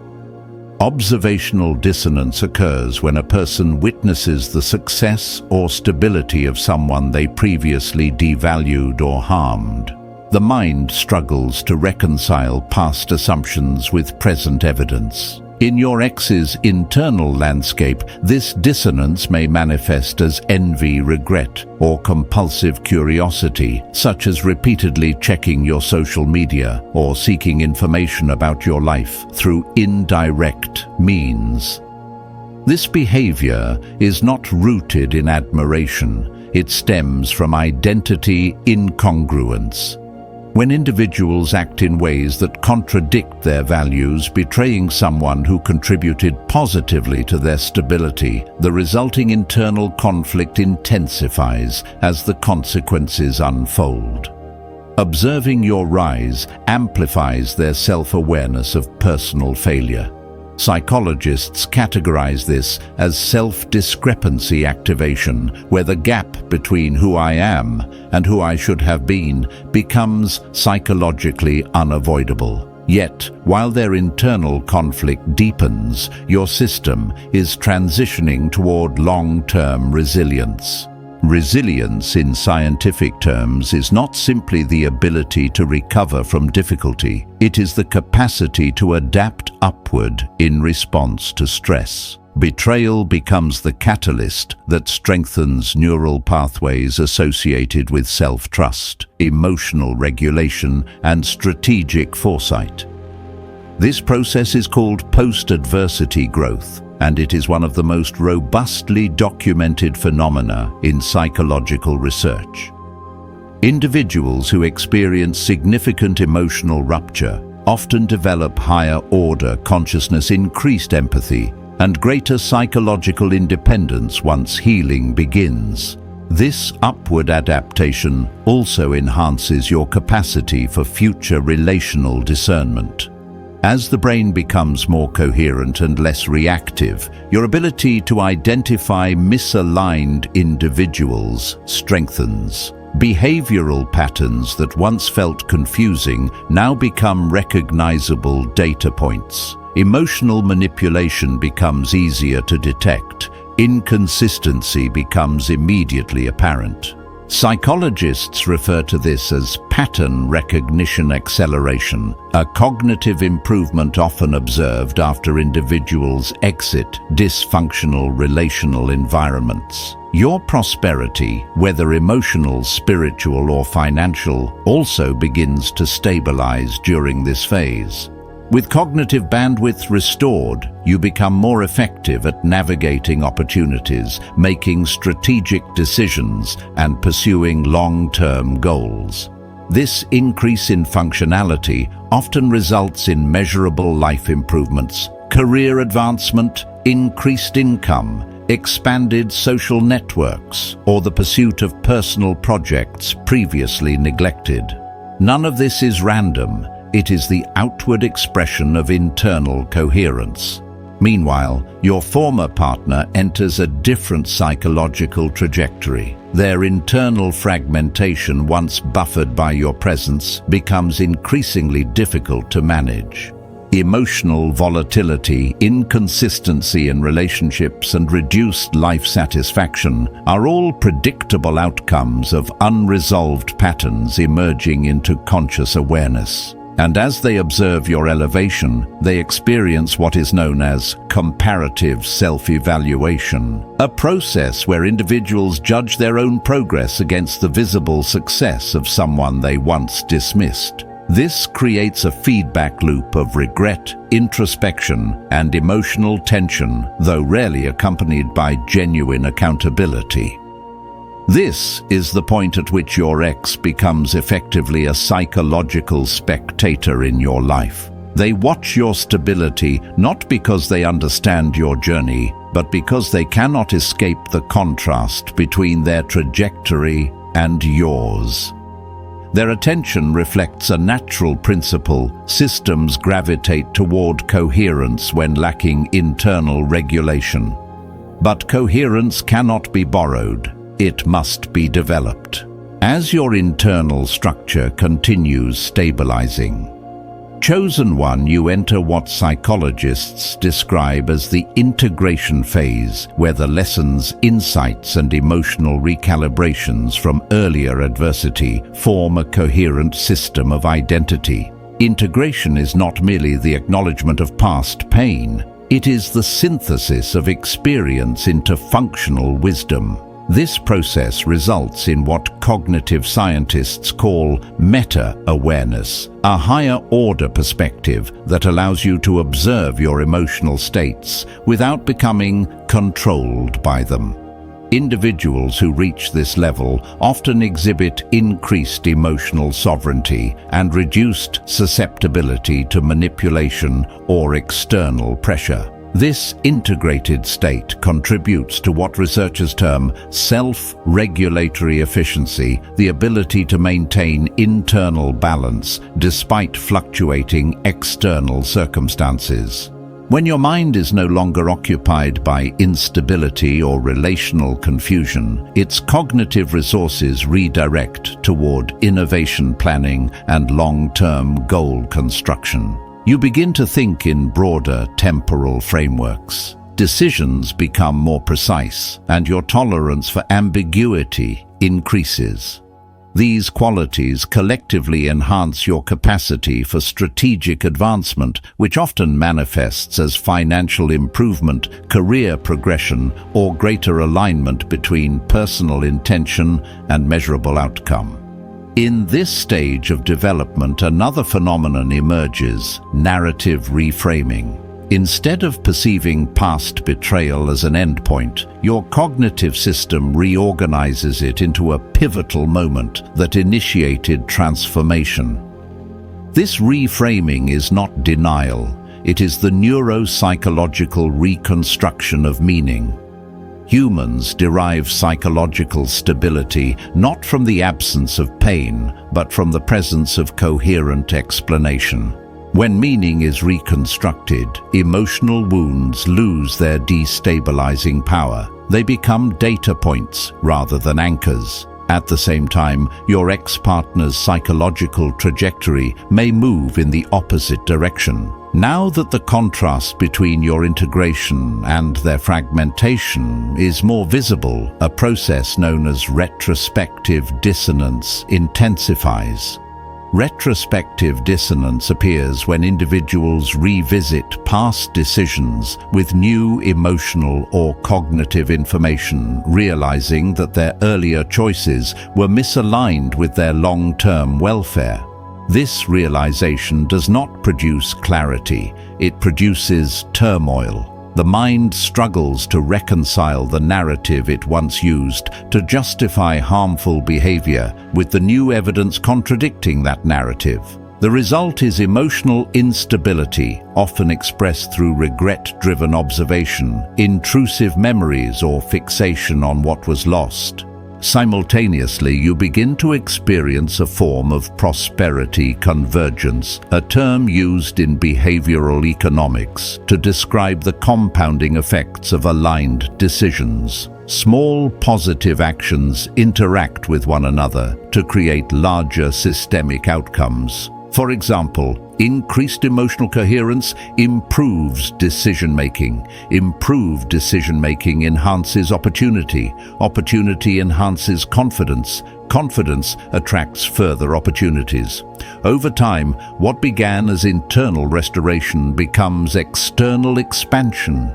Observational dissonance occurs when a person witnesses the success or stability of someone they previously devalued or harmed. The mind struggles to reconcile past assumptions with present evidence. In your ex's internal landscape, this dissonance may manifest as envy, regret, or compulsive curiosity, such as repeatedly checking your social media or seeking information about your life through indirect means. This behavior is not rooted in admiration. It stems from identity incongruence. When individuals act in ways that contradict their values, betraying someone who contributed positively to their stability, the resulting internal conflict intensifies as the consequences unfold. Observing your rise amplifies their self-awareness of personal failure. Psychologists categorize this as self-discrepancy activation, where the gap between who I am and who I should have been becomes psychologically unavoidable. Yet, while their internal conflict deepens, your system is transitioning toward long-term resilience. Resilience, in scientific terms, is not simply the ability to recover from difficulty. It is the capacity to adapt upward in response to stress. Betrayal becomes the catalyst that strengthens neural pathways associated with self-trust, emotional regulation, and strategic foresight. This process is called post-adversity growth, and it is one of the most robustly documented phenomena in psychological research. Individuals who experience significant emotional rupture often develop higher-order consciousness, increased empathy, and greater psychological independence once healing begins. This upward adaptation also enhances your capacity for future relational discernment. As the brain becomes more coherent and less reactive, your ability to identify misaligned individuals strengthens. Behavioral patterns that once felt confusing now become recognizable data points. Emotional manipulation becomes easier to detect. Inconsistency becomes immediately apparent. Psychologists refer to this as pattern recognition acceleration, a cognitive improvement often observed after individuals exit dysfunctional relational environments. Your prosperity, whether emotional, spiritual, or financial, also begins to stabilize during this phase. With cognitive bandwidth restored, you become more effective at navigating opportunities, making strategic decisions, and pursuing long-term goals. This increase in functionality often results in measurable life improvements, career advancement, increased income, expanded social networks, or the pursuit of personal projects previously neglected. None of this is random. It is the outward expression of internal coherence. Meanwhile, your former partner enters a different psychological trajectory. Their internal fragmentation, once buffered by your presence, becomes increasingly difficult to manage. Emotional volatility, inconsistency in relationships, and reduced life satisfaction are all predictable outcomes of unresolved patterns emerging into conscious awareness. And as they observe your elevation, they experience what is known as comparative self-evaluation, a process where individuals judge their own progress against the visible success of someone they once dismissed. This creates a feedback loop of regret, introspection, and emotional tension, though rarely accompanied by genuine accountability. This is the point at which your ex becomes effectively a psychological spectator in your life. They watch your stability not because they understand your journey, but because they cannot escape the contrast between their trajectory and yours. Their attention reflects a natural principle: systems gravitate toward coherence when lacking internal regulation. But coherence cannot be borrowed. It must be developed. As your internal structure continues stabilizing, chosen one, you enter what psychologists describe as the integration phase, where the lessons, insights, and emotional recalibrations from earlier adversity form a coherent system of identity. Integration is not merely the acknowledgement of past pain. It is the synthesis of experience into functional wisdom. This process results in what cognitive scientists call meta-awareness, a higher-order perspective that allows you to observe your emotional states without becoming controlled by them. Individuals who reach this level often exhibit increased emotional sovereignty and reduced susceptibility to manipulation or external pressure. This integrated state contributes to what researchers term self-regulatory efficiency, the ability to maintain internal balance despite fluctuating external circumstances. When your mind is no longer occupied by instability or relational confusion, its cognitive resources redirect toward innovation planning and long-term goal construction. You begin to think in broader temporal frameworks. Decisions become more precise, and your tolerance for ambiguity increases. These qualities collectively enhance your capacity for strategic advancement, which often manifests as financial improvement, career progression, or greater alignment between personal intention and measurable outcome. In this stage of development, another phenomenon emerges: narrative reframing. Instead of perceiving past betrayal as an endpoint, your cognitive system reorganizes it into a pivotal moment that initiated transformation. This reframing is not denial, it is the neuropsychological reconstruction of meaning. Humans derive psychological stability not from the absence of pain, but from the presence of coherent explanation. When meaning is reconstructed, emotional wounds lose their destabilizing power. They become data points rather than anchors. At the same time, your ex-partner's psychological trajectory may move in the opposite direction. Now that the contrast between your integration and their fragmentation is more visible, a process known as retrospective dissonance intensifies. Retrospective dissonance appears when individuals revisit past decisions with new emotional or cognitive information, realizing that their earlier choices were misaligned with their long-term welfare. This realization does not produce clarity, it produces turmoil. The mind struggles to reconcile the narrative it once used to justify harmful behavior with the new evidence contradicting that narrative. The result is emotional instability, often expressed through regret-driven observation, intrusive memories, or fixation on what was lost. Simultaneously, you begin to experience a form of prosperity convergence, a term used in behavioral economics to describe the compounding effects of aligned decisions. Small positive actions interact with one another to create larger systemic outcomes. For example, increased emotional coherence improves decision-making. Improved decision-making enhances opportunity. Opportunity enhances confidence. Confidence attracts further opportunities. Over time, what began as internal restoration becomes external expansion.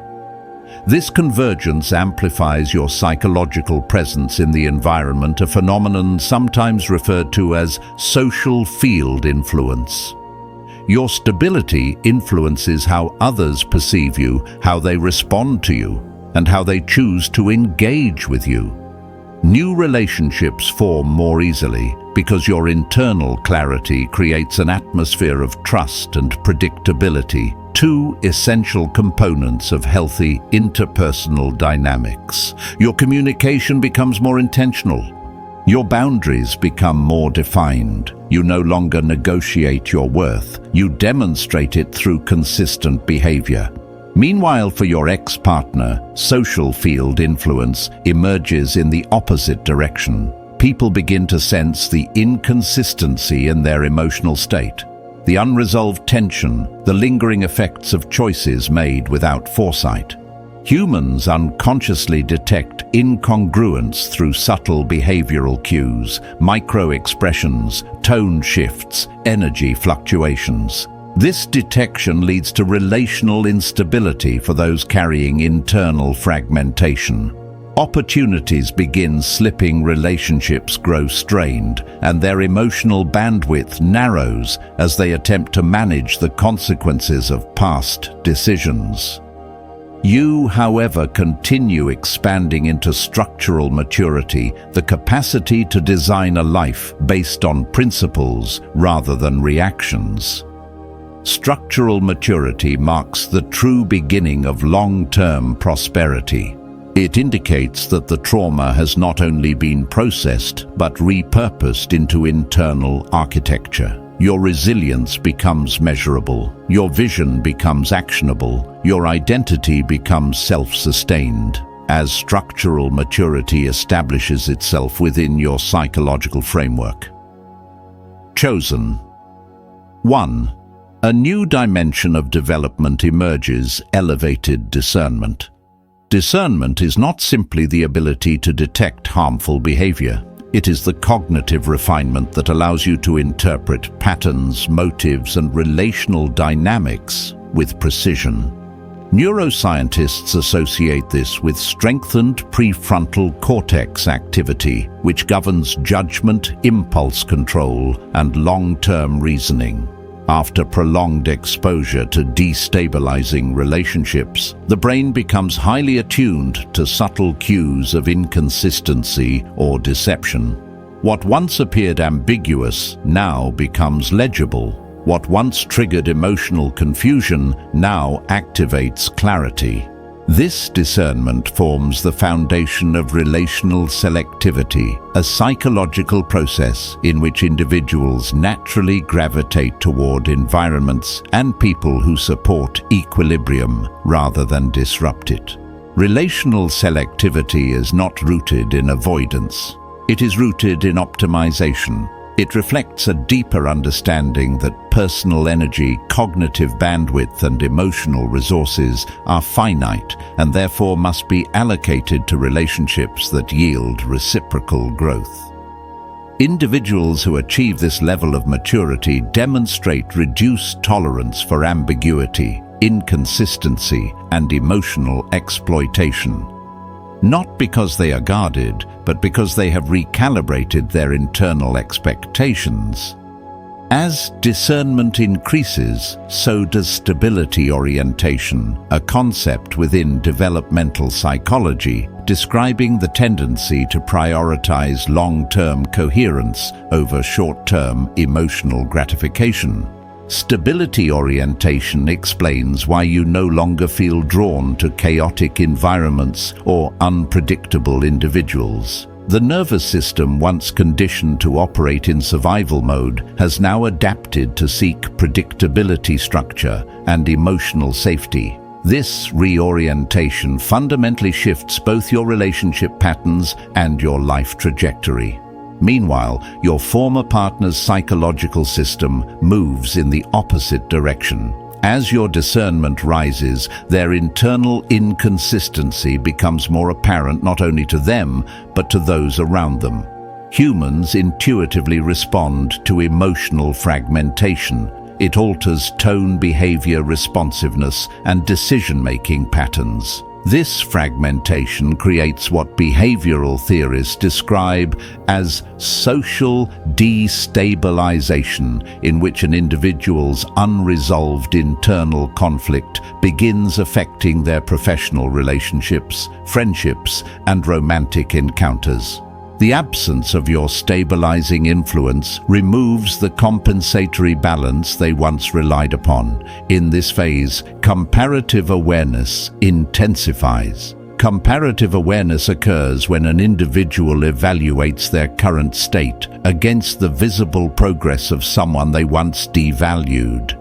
This convergence amplifies your psychological presence in the environment, a phenomenon sometimes referred to as social field influence. Your stability influences how others perceive you, how they respond to you, and how they choose to engage with you. New relationships form more easily because your internal clarity creates an atmosphere of trust and predictability, two essential components of healthy interpersonal dynamics. Your communication becomes more intentional. Your boundaries become more defined. You no longer negotiate your worth. You demonstrate it through consistent behavior. Meanwhile, for your ex-partner, social field influence emerges in the opposite direction. People begin to sense the inconsistency in their emotional state, the unresolved tension, the lingering effects of choices made without foresight. Humans unconsciously detect incongruence through subtle behavioral cues, micro-expressions, tone shifts, energy fluctuations. This detection leads to relational instability for those carrying internal fragmentation. Opportunities begin slipping, relationships grow strained, and their emotional bandwidth narrows as they attempt to manage the consequences of past decisions. You, however, continue expanding into structural maturity, the capacity to design a life based on principles rather than reactions. Structural maturity marks the true beginning of long-term prosperity. It indicates that the trauma has not only been processed, but repurposed into internal architecture. Your resilience becomes measurable. Your vision becomes actionable. Your identity becomes self-sustained. As structural maturity establishes itself within your psychological framework. Chosen. 1. A new dimension of development emerges: elevated discernment. Discernment is not simply the ability to detect harmful behavior. It is the cognitive refinement that allows you to interpret patterns, motives, and relational dynamics with precision. Neuroscientists associate this with strengthened prefrontal cortex activity, which governs judgment, impulse control, and long-term reasoning. After prolonged exposure to destabilizing relationships, the brain becomes highly attuned to subtle cues of inconsistency or deception. What once appeared ambiguous now becomes legible. What once triggered emotional confusion now activates clarity. This discernment forms the foundation of relational selectivity, a psychological process in which individuals naturally gravitate toward environments and people who support equilibrium rather than disrupt it. Relational selectivity is not rooted in avoidance. It is rooted in optimization. It reflects a deeper understanding that personal energy, cognitive bandwidth, and emotional resources are finite and therefore must be allocated to relationships that yield reciprocal growth. Individuals who achieve this level of maturity demonstrate reduced tolerance for ambiguity, inconsistency, and emotional exploitation. Not because they are guarded, but because they have recalibrated their internal expectations. As discernment increases, so does stability orientation, a concept within developmental psychology describing the tendency to prioritize long-term coherence over short-term emotional gratification. Stability orientation explains why you no longer feel drawn to chaotic environments or unpredictable individuals. The nervous system, once conditioned to operate in survival mode, has now adapted to seek predictability, structure, and emotional safety. This reorientation fundamentally shifts both your relationship patterns and your life trajectory. Meanwhile, your former partner's psychological system moves in the opposite direction. As your discernment rises, their internal inconsistency becomes more apparent not only to them, but to those around them. Humans intuitively respond to emotional fragmentation. It alters tone, behavior, responsiveness, and decision-making patterns. This fragmentation creates what behavioral theorists describe as social destabilization, in which an individual's unresolved internal conflict begins affecting their professional relationships, friendships, and romantic encounters. The absence of your stabilizing influence removes the compensatory balance they once relied upon. In this phase, comparative awareness intensifies. Comparative awareness occurs when an individual evaluates their current state against the visible progress of someone they once devalued.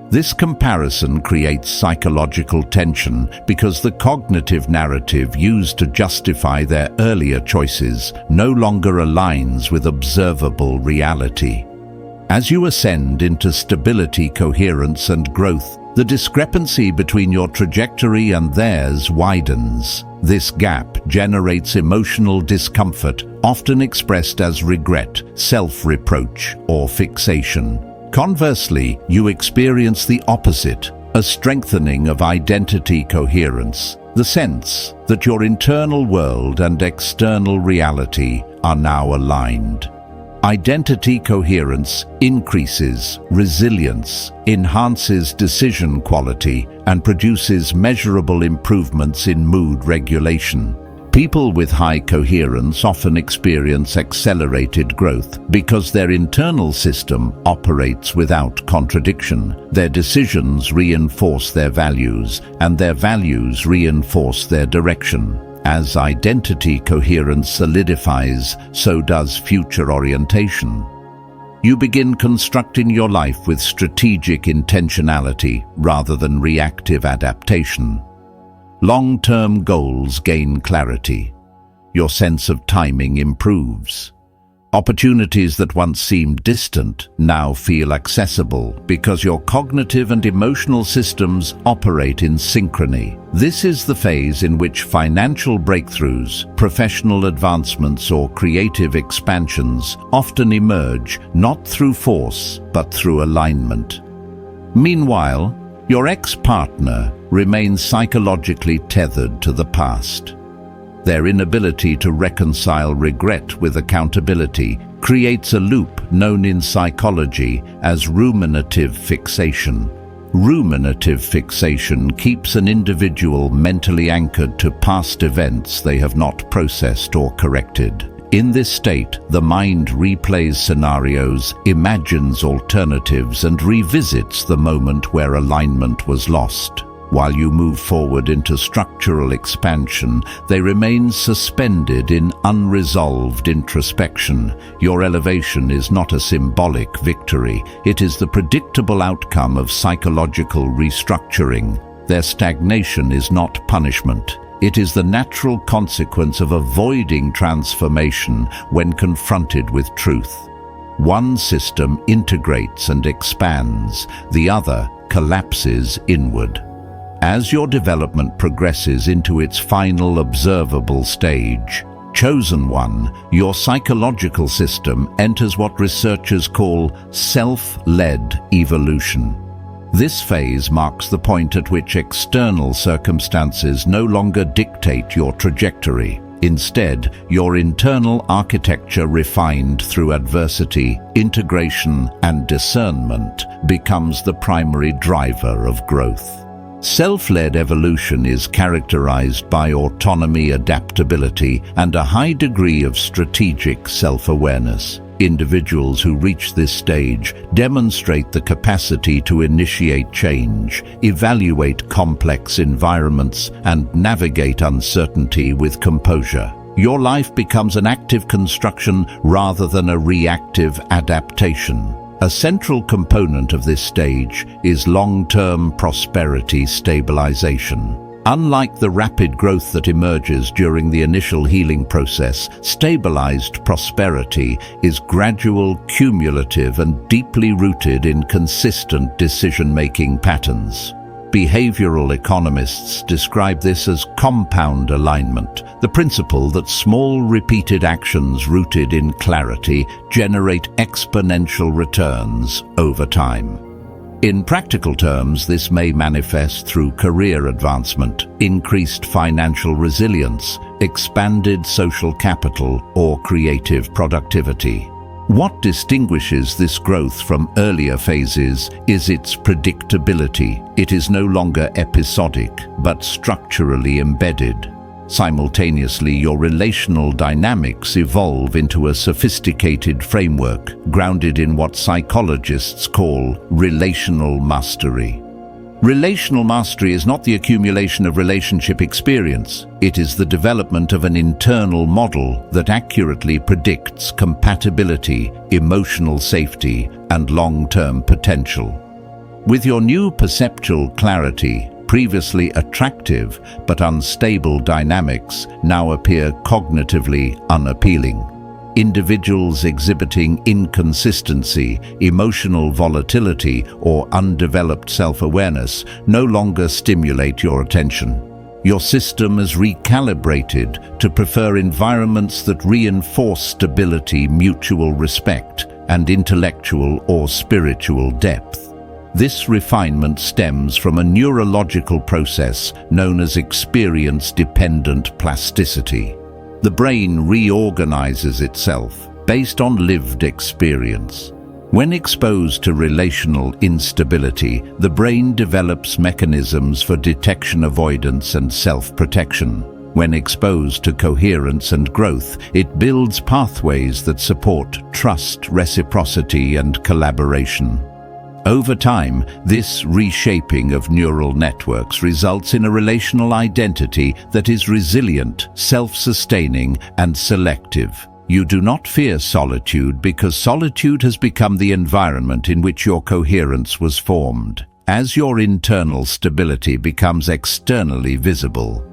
This comparison creates psychological tension because the cognitive narrative used to justify their earlier choices no longer aligns with observable reality. As you ascend into stability, coherence, and growth, the discrepancy between your trajectory and theirs widens. This gap generates emotional discomfort, often expressed as regret, self-reproach, or fixation. Conversely, you experience the opposite, a strengthening of identity coherence, the sense that your internal world and external reality are now aligned. Identity coherence increases resilience, enhances decision quality, and produces measurable improvements in mood regulation. People with high coherence often experience accelerated growth because their internal system operates without contradiction. Their decisions reinforce their values, and their values reinforce their direction. As identity coherence solidifies, so does future orientation. You begin constructing your life with strategic intentionality rather than reactive adaptation. Long-term goals gain clarity. Your sense of timing improves. Opportunities that once seemed distant now feel accessible because your cognitive and emotional systems operate in synchrony. This is the phase in which financial breakthroughs, professional advancements, or creative expansions often emerge not through force but through alignment. Meanwhile, your ex-partner remains psychologically tethered to the past. Their inability to reconcile regret with accountability creates a loop known in psychology as ruminative fixation. Ruminative fixation keeps an individual mentally anchored to past events they have not processed or corrected. In this state, the mind replays scenarios, imagines alternatives, and revisits the moment where alignment was lost. While you move forward into structural expansion, they remain suspended in unresolved introspection. Your elevation is not a symbolic victory. It is the predictable outcome of psychological restructuring. Their stagnation is not punishment. It is the natural consequence of avoiding transformation when confronted with truth. One system integrates and expands, the other collapses inward. As your development progresses into its final observable stage, chosen one, your psychological system enters what researchers call self-led evolution. This phase marks the point at which external circumstances no longer dictate your trajectory. Instead, your internal architecture, refined through adversity, integration, and discernment, becomes the primary driver of growth. Self-led evolution is characterized by autonomy, adaptability, and a high degree of strategic self-awareness. Individuals who reach this stage demonstrate the capacity to initiate change, evaluate complex environments, and navigate uncertainty with composure. Your life becomes an active construction rather than a reactive adaptation. A central component of this stage is long-term prosperity stabilization. Unlike the rapid growth that emerges during the initial healing process, stabilized prosperity is gradual, cumulative, and deeply rooted in consistent decision-making patterns. Behavioral economists describe this as compound alignment, the principle that small repeated actions rooted in clarity generate exponential returns over time. In practical terms, this may manifest through career advancement, increased financial resilience, expanded social capital, or creative productivity. What distinguishes this growth from earlier phases is its predictability. It is no longer episodic, but structurally embedded. Simultaneously, your relational dynamics evolve into a sophisticated framework grounded in what psychologists call relational mastery. Relational mastery is not the accumulation of relationship experience. It is the development of an internal model that accurately predicts compatibility, emotional safety, and long-term potential. With your new perceptual clarity, previously attractive but unstable dynamics now appear cognitively unappealing. Individuals exhibiting inconsistency, emotional volatility, or undeveloped self-awareness no longer stimulate your attention. Your system is recalibrated to prefer environments that reinforce stability, mutual respect, and intellectual or spiritual depth. This refinement stems from a neurological process known as experience-dependent plasticity. The brain reorganizes itself based on lived experience. When exposed to relational instability, the brain develops mechanisms for detection avoidance and self-protection. When exposed to coherence and growth, it builds pathways that support trust, reciprocity, and collaboration. Over time, this reshaping of neural networks results in a relational identity that is resilient, self-sustaining, and selective. You do not fear solitude because solitude has become the environment in which your coherence was formed. As your internal stability becomes externally visible,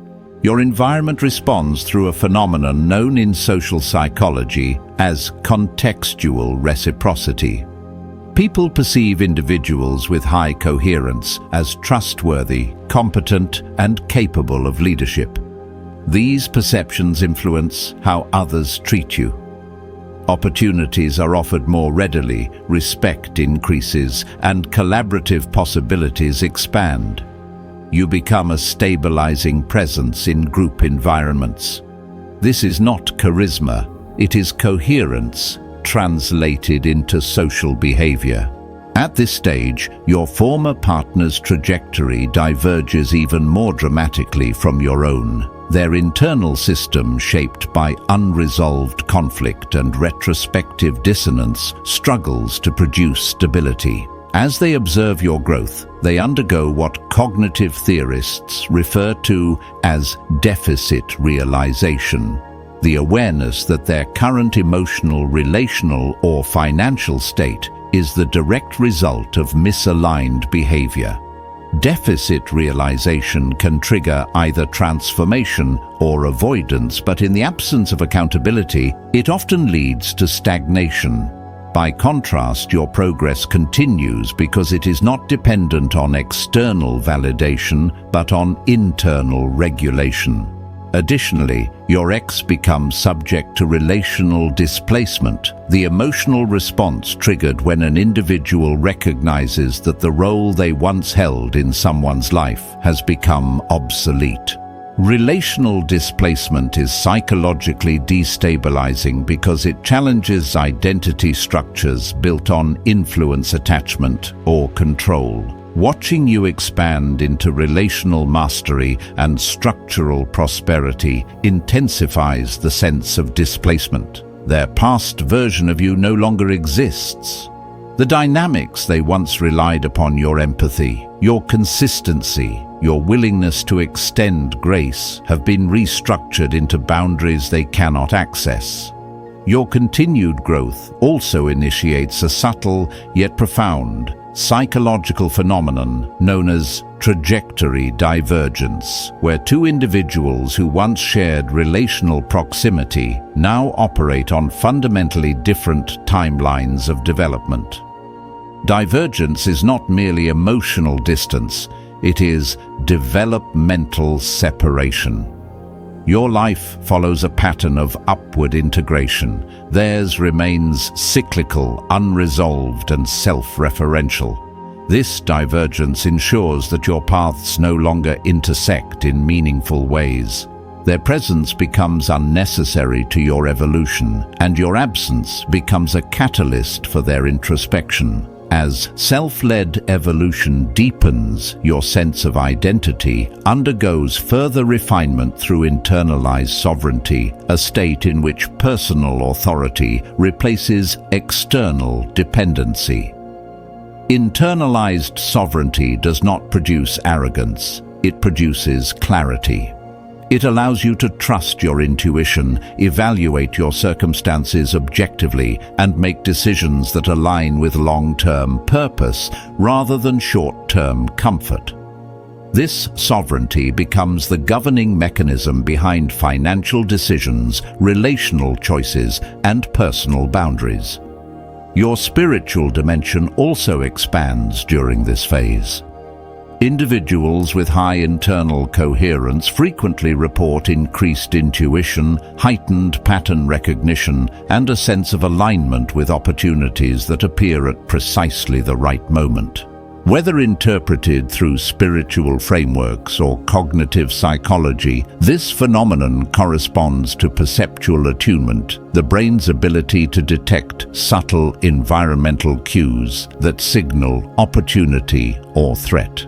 your environment responds through a phenomenon known in social psychology as contextual reciprocity. People perceive individuals with high coherence as trustworthy, competent, and capable of leadership. These perceptions influence how others treat you. Opportunities are offered more readily, respect increases, and collaborative possibilities expand. You become a stabilizing presence in group environments. This is not charisma, it is coherence translated into social behavior. At this stage, your former partner's trajectory diverges even more dramatically from your own. Their internal system, shaped by unresolved conflict and retrospective dissonance, struggles to produce stability. As they observe your growth, they undergo what cognitive theorists refer to as deficit realization. The awareness that their current emotional, relational, or financial state is the direct result of misaligned behavior. Deficit realization can trigger either transformation or avoidance, but in the absence of accountability, it often leads to stagnation. By contrast, your progress continues because it is not dependent on external validation, but on internal regulation. Additionally, your X becomes subject to relational displacement, the emotional response triggered when an individual recognizes that the role they once held in someone's life has become obsolete. Relational displacement is psychologically destabilizing because it challenges identity structures built on influence, attachment, or control. Watching you expand into relational mastery and structural prosperity intensifies the sense of displacement. Their past version of you no longer exists. The dynamics they once relied upon, your empathy, your consistency, your willingness to extend grace, have been restructured into boundaries they cannot access. Your continued growth also initiates a subtle yet profound psychological phenomenon known as trajectory divergence, where two individuals who once shared relational proximity now operate on fundamentally different timelines of development. Divergence is not merely emotional distance, it is developmental separation. Your life follows a pattern of upward integration. Theirs remains cyclical, unresolved, and self-referential. This divergence ensures that your paths no longer intersect in meaningful ways. Their presence becomes unnecessary to your evolution, and your absence becomes a catalyst for their introspection. As self-led evolution deepens, your sense of identity undergoes further refinement through internalized sovereignty, a state in which personal authority replaces external dependency. Internalized sovereignty does not produce arrogance, it produces clarity. It allows you to trust your intuition, evaluate your circumstances objectively, and make decisions that align with long-term purpose rather than short-term comfort. This sovereignty becomes the governing mechanism behind financial decisions, relational choices, and personal boundaries. Your spiritual dimension also expands during this phase. Individuals with high internal coherence frequently report increased intuition, heightened pattern recognition, and a sense of alignment with opportunities that appear at precisely the right moment. Whether interpreted through spiritual frameworks or cognitive psychology, this phenomenon corresponds to perceptual attunement, the brain's ability to detect subtle environmental cues that signal opportunity or threat.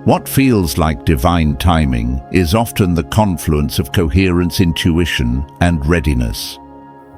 What feels like divine timing is often the confluence of coherence, intuition, and readiness.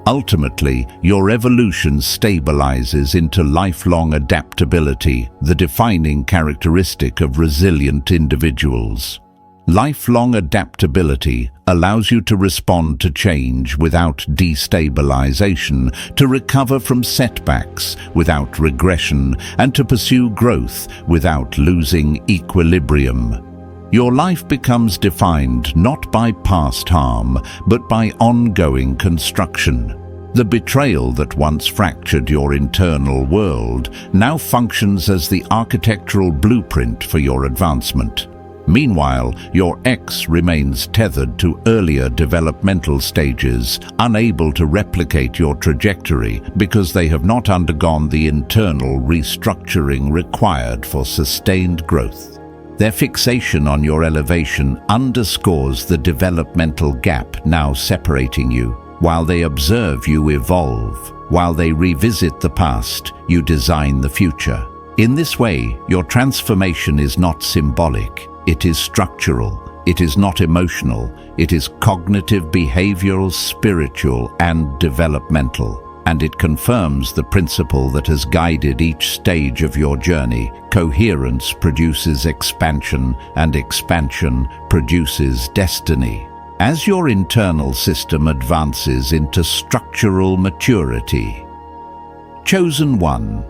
Ultimately, your evolution stabilizes into lifelong adaptability, the defining characteristic of resilient individuals. Lifelong adaptability allows you to respond to change without destabilization, to recover from setbacks without regression, and to pursue growth without losing equilibrium. Your life becomes defined not by past harm, but by ongoing construction. The betrayal that once fractured your internal world now functions as the architectural blueprint for your advancement. Meanwhile, your X remains tethered to earlier developmental stages, unable to replicate your trajectory because they have not undergone the internal restructuring required for sustained growth. Their fixation on your elevation underscores the developmental gap now separating you. While they observe you evolve, while they revisit the past, you design the future. In this way, your transformation is not symbolic. It is structural, it is not emotional, it is cognitive, behavioral, spiritual, and developmental. And it confirms the principle that has guided each stage of your journey. Coherence produces expansion, and expansion produces destiny. As your internal system advances into structural maturity. Chosen one.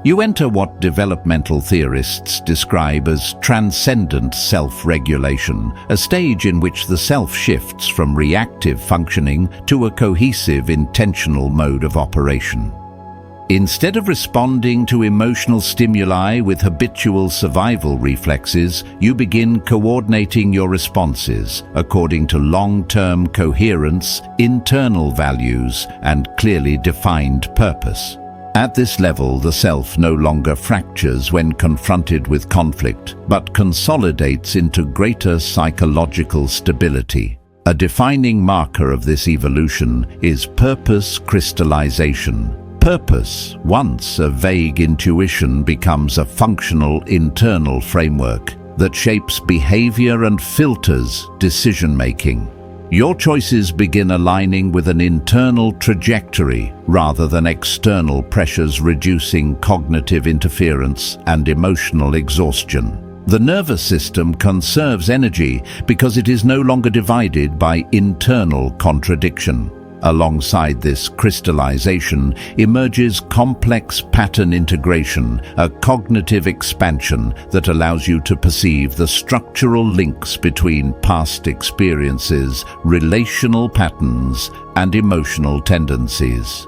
You enter what developmental theorists describe as transcendent self-regulation, a stage in which the self shifts from reactive functioning to a cohesive, intentional mode of operation. Instead of responding to emotional stimuli with habitual survival reflexes, you begin coordinating your responses according to long-term coherence, internal values, and clearly defined purpose. At this level, the self no longer fractures when confronted with conflict, but consolidates into greater psychological stability. A defining marker of this evolution is purpose crystallization. Purpose, once a vague intuition, becomes a functional internal framework that shapes behavior and filters decision-making. Your choices begin aligning with an internal trajectory rather than external pressures, reducing cognitive interference and emotional exhaustion. The nervous system conserves energy because it is no longer divided by internal contradiction. Alongside this crystallization emerges complex pattern integration, a cognitive expansion that allows you to perceive the structural links between past experiences, relational patterns, and emotional tendencies.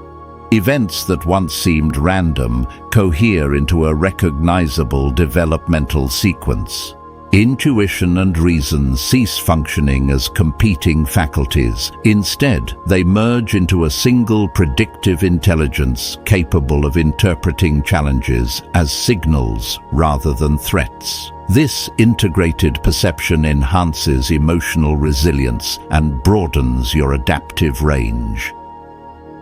Events that once seemed random cohere into a recognizable developmental sequence. Intuition and reason cease functioning as competing faculties. Instead, they merge into a single predictive intelligence capable of interpreting challenges as signals rather than threats. This integrated perception enhances emotional resilience and broadens your adaptive range.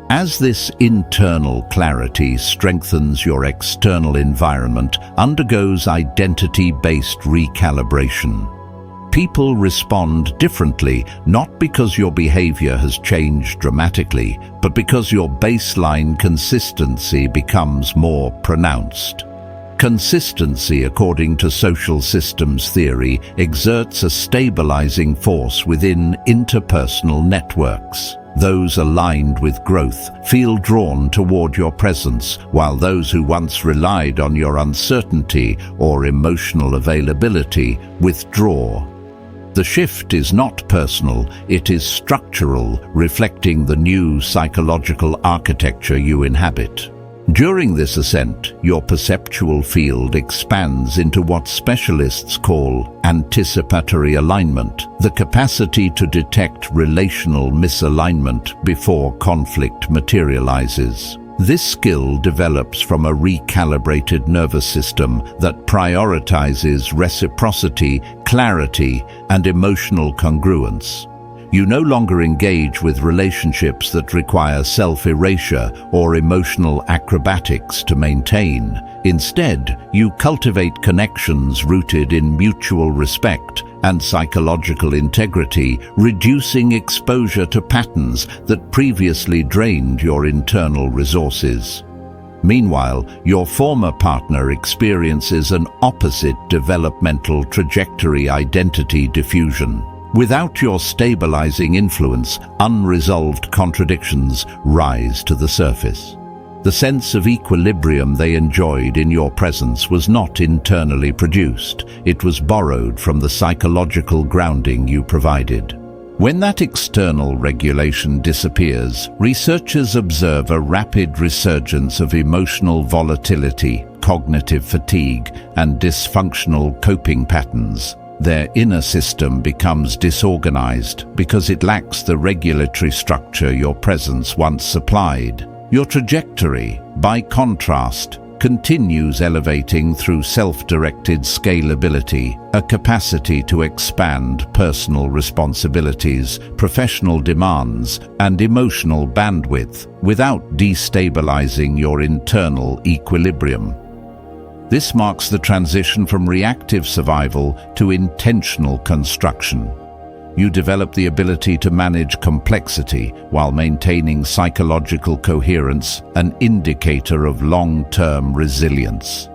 As this internal clarity strengthens, your external environment undergoes identity-based recalibration. People respond differently, not because your behavior has changed dramatically, but because your baseline consistency becomes more pronounced. Consistency, according to social systems theory, exerts a stabilizing force within interpersonal networks. Those aligned with growth feel drawn toward your presence, while those who once relied on your uncertainty or emotional availability withdraw. The shift is not personal, it is structural, reflecting the new psychological architecture you inhabit. During this ascent, your perceptual field expands into what specialists call anticipatory alignment, the capacity to detect relational misalignment before conflict materializes. This skill develops from a recalibrated nervous system that prioritizes reciprocity, clarity, and emotional congruence. You no longer engage with relationships that require self-erasure or emotional acrobatics to maintain. Instead, you cultivate connections rooted in mutual respect and psychological integrity, reducing exposure to patterns that previously drained your internal resources. Meanwhile, your former partner experiences an opposite developmental trajectory: identity diffusion. Without your stabilizing influence, unresolved contradictions rise to the surface. The sense of equilibrium they enjoyed in your presence was not internally produced. It was borrowed from the psychological grounding you provided. When that external regulation disappears, researchers observe a rapid resurgence of emotional volatility, cognitive fatigue, and dysfunctional coping patterns. Their inner system becomes disorganized because it lacks the regulatory structure your presence once supplied. Your trajectory, by contrast, continues elevating through self-directed scalability, a capacity to expand personal responsibilities, professional demands, and emotional bandwidth without destabilizing your internal equilibrium. This marks the transition from reactive survival to intentional construction. You develop the ability to manage complexity while maintaining psychological coherence, an indicator of long-term resilience.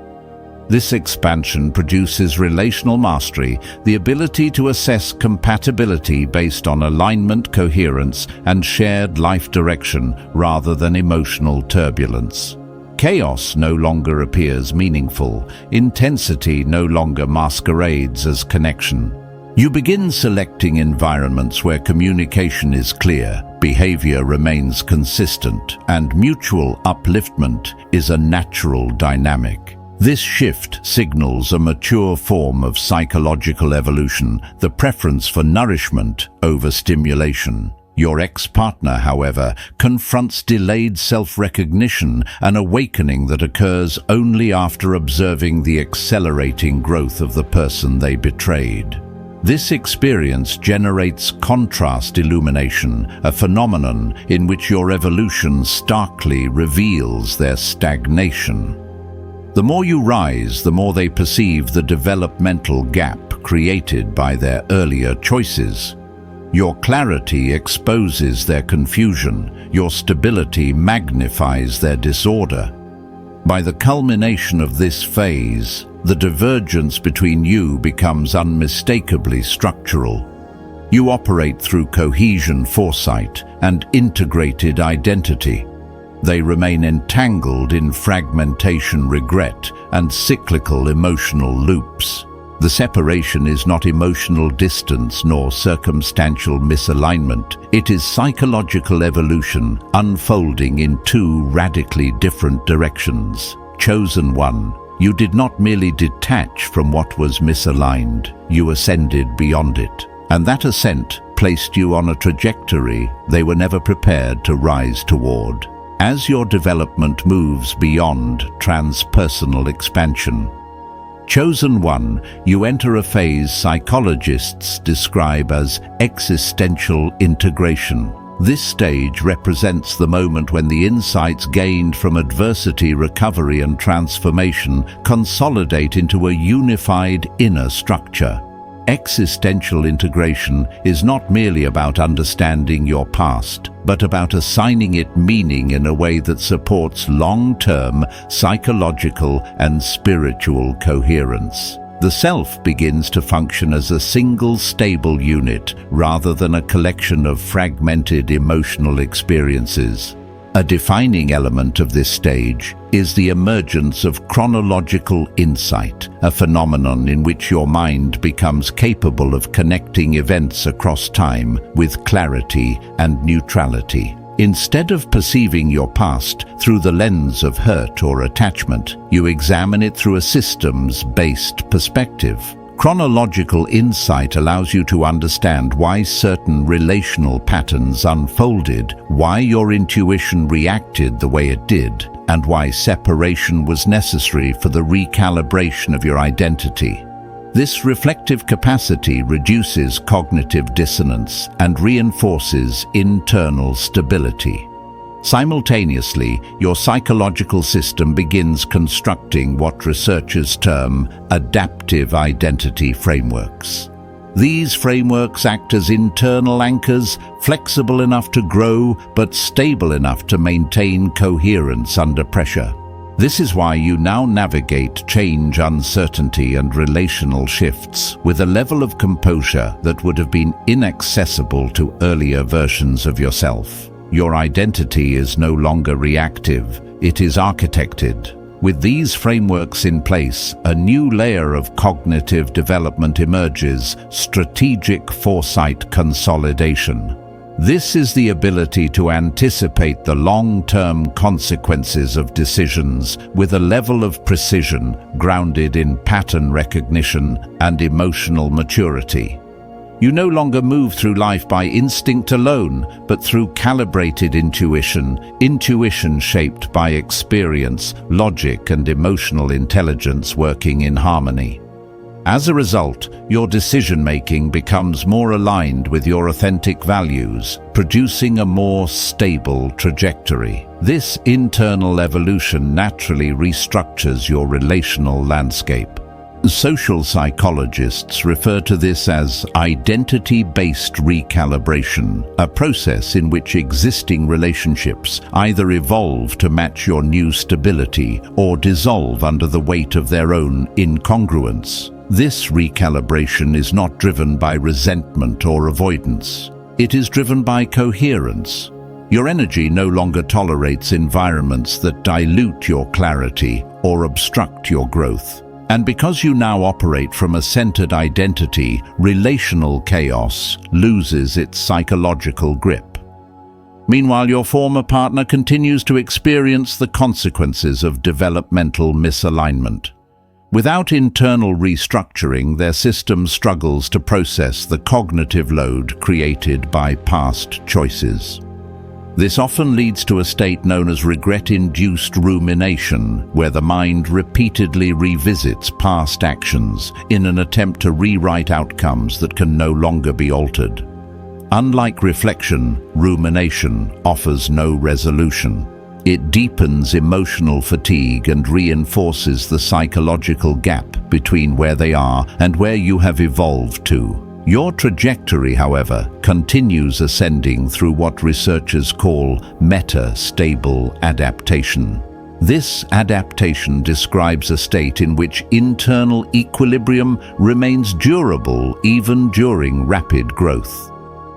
This expansion produces relational mastery, the ability to assess compatibility based on alignment, coherence, and shared life direction rather than emotional turbulence. Chaos no longer appears meaningful. Intensity no longer masquerades as connection. You begin selecting environments where communication is clear, behavior remains consistent, and mutual upliftment is a natural dynamic. This shift signals a mature form of psychological evolution, the preference for nourishment over stimulation. Your ex-partner, however, confronts delayed self-recognition, an awakening that occurs only after observing the accelerating growth of the person they betrayed. This experience generates contrast illumination, a phenomenon in which your evolution starkly reveals their stagnation. The more you rise, the more they perceive the developmental gap created by their earlier choices. Your clarity exposes their confusion, your stability magnifies their disorder. By the culmination of this phase, the divergence between you becomes unmistakably structural. You operate through cohesion, foresight, and integrated identity. They remain entangled in fragmentation, regret, and cyclical emotional loops. The separation is not emotional distance nor circumstantial misalignment. It is psychological evolution unfolding in two radically different directions. Chosen one, you did not merely detach from what was misaligned, you ascended beyond it. And that ascent placed you on a trajectory they were never prepared to rise toward. As your development moves beyond transpersonal expansion, Chosen one, you enter a phase psychologists describe as existential integration. This stage represents the moment when the insights gained from adversity, recovery, and transformation consolidate into a unified inner structure. Existential integration is not merely about understanding your past, but about assigning it meaning in a way that supports long-term psychological and spiritual coherence. The self begins to function as a single stable unit rather than a collection of fragmented emotional experiences. A defining element of this stage is the emergence of chronological insight, a phenomenon in which your mind becomes capable of connecting events across time with clarity and neutrality. Instead of perceiving your past through the lens of hurt or attachment, you examine it through a systems-based perspective. Chronological insight allows you to understand why certain relational patterns unfolded, why your intuition reacted the way it did, and why separation was necessary for the recalibration of your identity. This reflective capacity reduces cognitive dissonance and reinforces internal stability. Simultaneously, your psychological system begins constructing what researchers term adaptive identity frameworks. These frameworks act as internal anchors, flexible enough to grow but stable enough to maintain coherence under pressure. This is why you now navigate change, uncertainty, and relational shifts with a level of composure that would have been inaccessible to earlier versions of yourself. Your identity is no longer reactive, it is architected. With these frameworks in place, a new layer of cognitive development emerges: strategic foresight consolidation. This is the ability to anticipate the long-term consequences of decisions with a level of precision grounded in pattern recognition and emotional maturity. You no longer move through life by instinct alone, but through calibrated intuition shaped by experience, logic, and emotional intelligence working in harmony. As a result, your decision-making becomes more aligned with your authentic values, producing a more stable trajectory. This internal evolution naturally restructures your relational landscape. Social psychologists refer to this as identity-based recalibration, a process in which existing relationships either evolve to match your new stability or dissolve under the weight of their own incongruence. This recalibration is not driven by resentment or avoidance. It is driven by coherence. Your energy no longer tolerates environments that dilute your clarity or obstruct your growth. And because you now operate from a centered identity, relational chaos loses its psychological grip. Meanwhile, your former partner continues to experience the consequences of developmental misalignment. Without internal restructuring, their system struggles to process the cognitive load created by past choices. This often leads to a state known as regret-induced rumination, where the mind repeatedly revisits past actions in an attempt to rewrite outcomes that can no longer be altered. Unlike reflection, rumination offers no resolution. It deepens emotional fatigue and reinforces the psychological gap between where they are and where you have evolved to. Your trajectory, however, continues ascending through what researchers call meta-stable adaptation. This adaptation describes a state in which internal equilibrium remains durable even during rapid growth.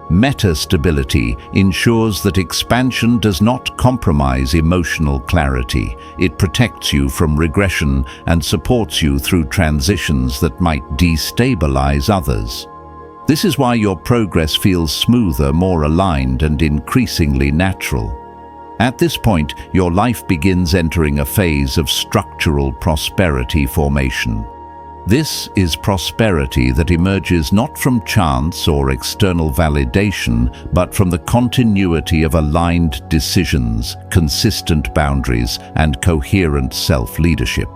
Meta-stability ensures that expansion does not compromise emotional clarity. It protects you from regression and supports you through transitions that might destabilize others. This is why your progress feels smoother, more aligned, and increasingly natural. At this point, your life begins entering a phase of structural prosperity formation. This is prosperity that emerges not from chance or external validation, but from the continuity of aligned decisions, consistent boundaries, and coherent self-leadership.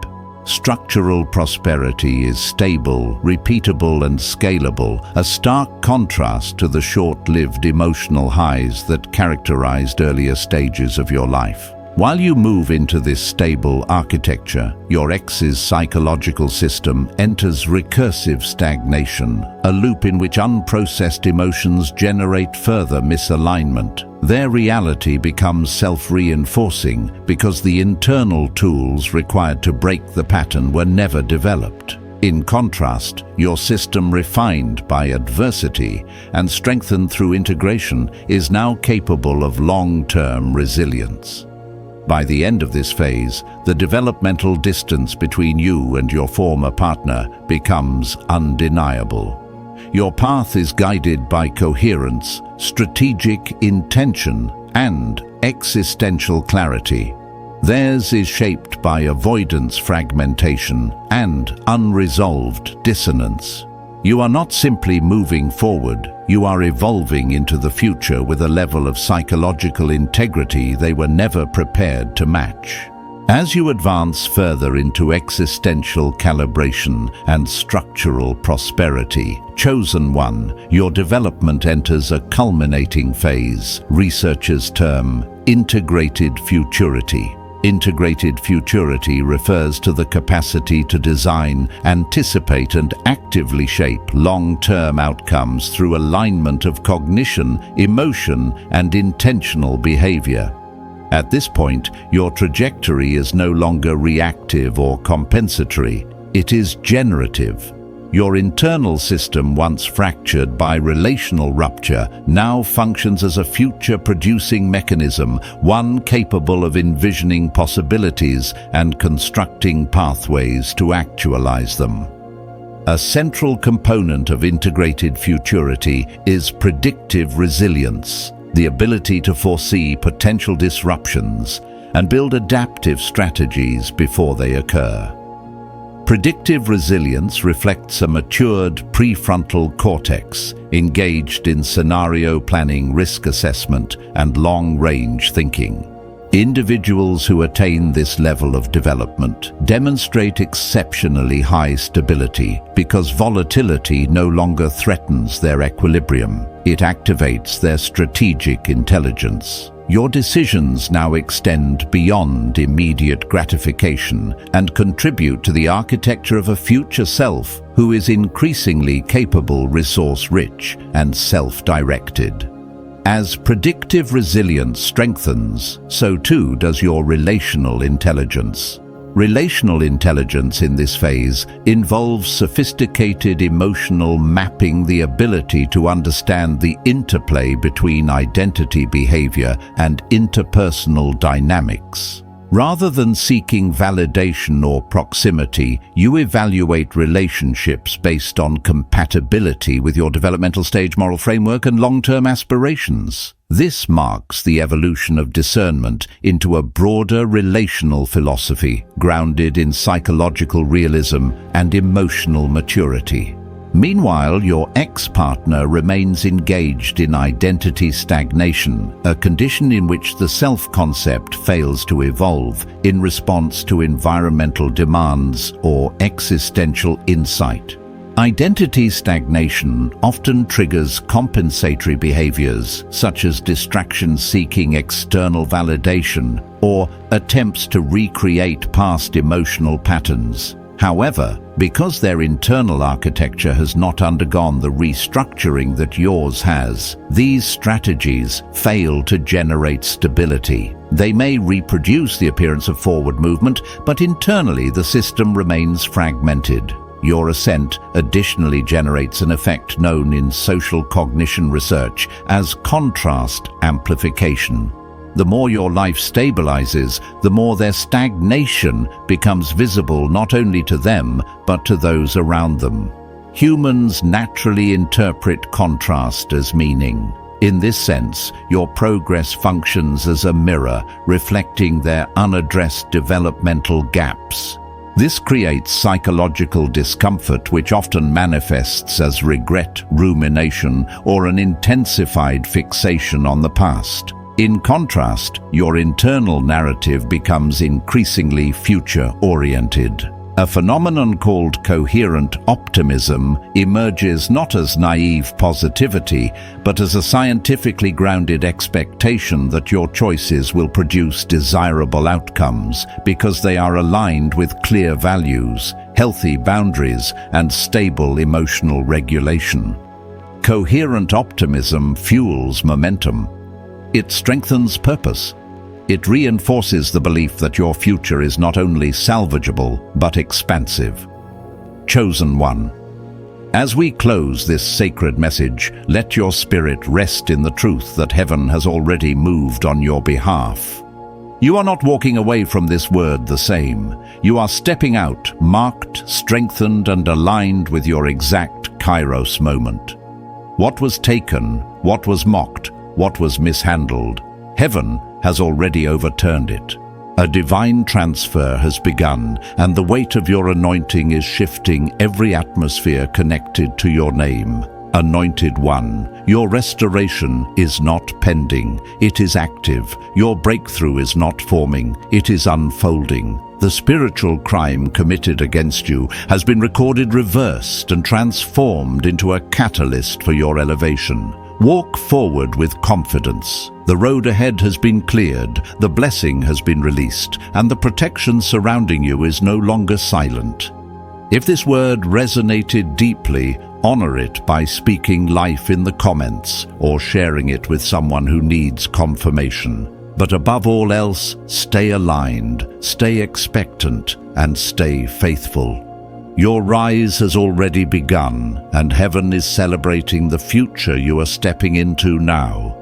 Structural prosperity is stable, repeatable, and scalable, a stark contrast to the short-lived emotional highs that characterized earlier stages of your life. While you move into this stable architecture, your ex's psychological system enters recursive stagnation, a loop in which unprocessed emotions generate further misalignment. Their reality becomes self-reinforcing because the internal tools required to break the pattern were never developed. In contrast, your system, refined by adversity and strengthened through integration, is now capable of long-term resilience. By the end of this phase, the developmental distance between you and your former partner becomes undeniable. Your path is guided by coherence, strategic intention, and existential clarity. Theirs is shaped by avoidance fragmentation and unresolved dissonance. You are not simply moving forward, you are evolving into the future with a level of psychological integrity they were never prepared to match. As you advance further into existential calibration and structural prosperity, chosen one, your development enters a culminating phase, researchers term integrated futurity. Integrated futurity refers to the capacity to design, anticipate, and actively shape long-term outcomes through alignment of cognition, emotion, and intentional behavior. At this point, your trajectory is no longer reactive or compensatory. It is generative. Your internal system, once fractured by relational rupture, now functions as a future-producing mechanism, one capable of envisioning possibilities and constructing pathways to actualize them. A central component of integrated futurity is predictive resilience, the ability to foresee potential disruptions and build adaptive strategies before they occur. Predictive resilience reflects a matured prefrontal cortex engaged in scenario planning, risk assessment, and long-range thinking. Individuals who attain this level of development demonstrate exceptionally high stability because volatility no longer threatens their equilibrium. It activates their strategic intelligence. Your decisions now extend beyond immediate gratification and contribute to the architecture of a future self who is increasingly capable, resource-rich, and self-directed. As predictive resilience strengthens, so too does your relational intelligence. Relational intelligence in this phase involves sophisticated emotional mapping, the ability to understand the interplay between identity, behavior, and interpersonal dynamics. Rather than seeking validation or proximity, you evaluate relationships based on compatibility with your developmental stage moral framework and long-term aspirations. This marks the evolution of discernment into a broader relational philosophy grounded in psychological realism and emotional maturity. Meanwhile, your ex-partner remains engaged in identity stagnation, a condition in which the self-concept fails to evolve in response to environmental demands or existential insight. Identity stagnation often triggers compensatory behaviors such as distraction-seeking external validation or attempts to recreate past emotional patterns. However, because their internal architecture has not undergone the restructuring that yours has, these strategies fail to generate stability. They may reproduce the appearance of forward movement, but internally the system remains fragmented. Your ascent additionally generates an effect known in social cognition research as contrast amplification. The more your life stabilizes, the more their stagnation becomes visible not only to them, but to those around them. Humans naturally interpret contrast as meaning. In this sense, your progress functions as a mirror, reflecting their unaddressed developmental gaps. This creates psychological discomfort which often manifests as regret, rumination, or an intensified fixation on the past. In contrast, your internal narrative becomes increasingly future-oriented. A phenomenon called coherent optimism emerges not as naive positivity, but as a scientifically grounded expectation that your choices will produce desirable outcomes because they are aligned with clear values, healthy boundaries, and stable emotional regulation. Coherent optimism fuels momentum. It strengthens purpose. It reinforces the belief that your future is not only salvageable, but expansive. Chosen one. As we close this sacred message, let your spirit rest in the truth that heaven has already moved on your behalf. You are not walking away from this word the same. You are stepping out, marked, strengthened, and aligned with your exact Kairos moment. What was taken, what was mocked, what was mishandled, heaven has already overturned it. A divine transfer has begun, and the weight of your anointing is shifting every atmosphere connected to your name. Anointed One, your restoration is not pending, it is active. Your breakthrough is not forming, it is unfolding. The spiritual crime committed against you has been recorded reversed and transformed into a catalyst for your elevation. Walk forward with confidence. The road ahead has been cleared, the blessing has been released, and the protection surrounding you is no longer silent. If this word resonated deeply, honor it by speaking life in the comments or sharing it with someone who needs confirmation. But above all else, stay aligned, stay expectant, and stay faithful. Your rise has already begun, and heaven is celebrating the future you are stepping into now.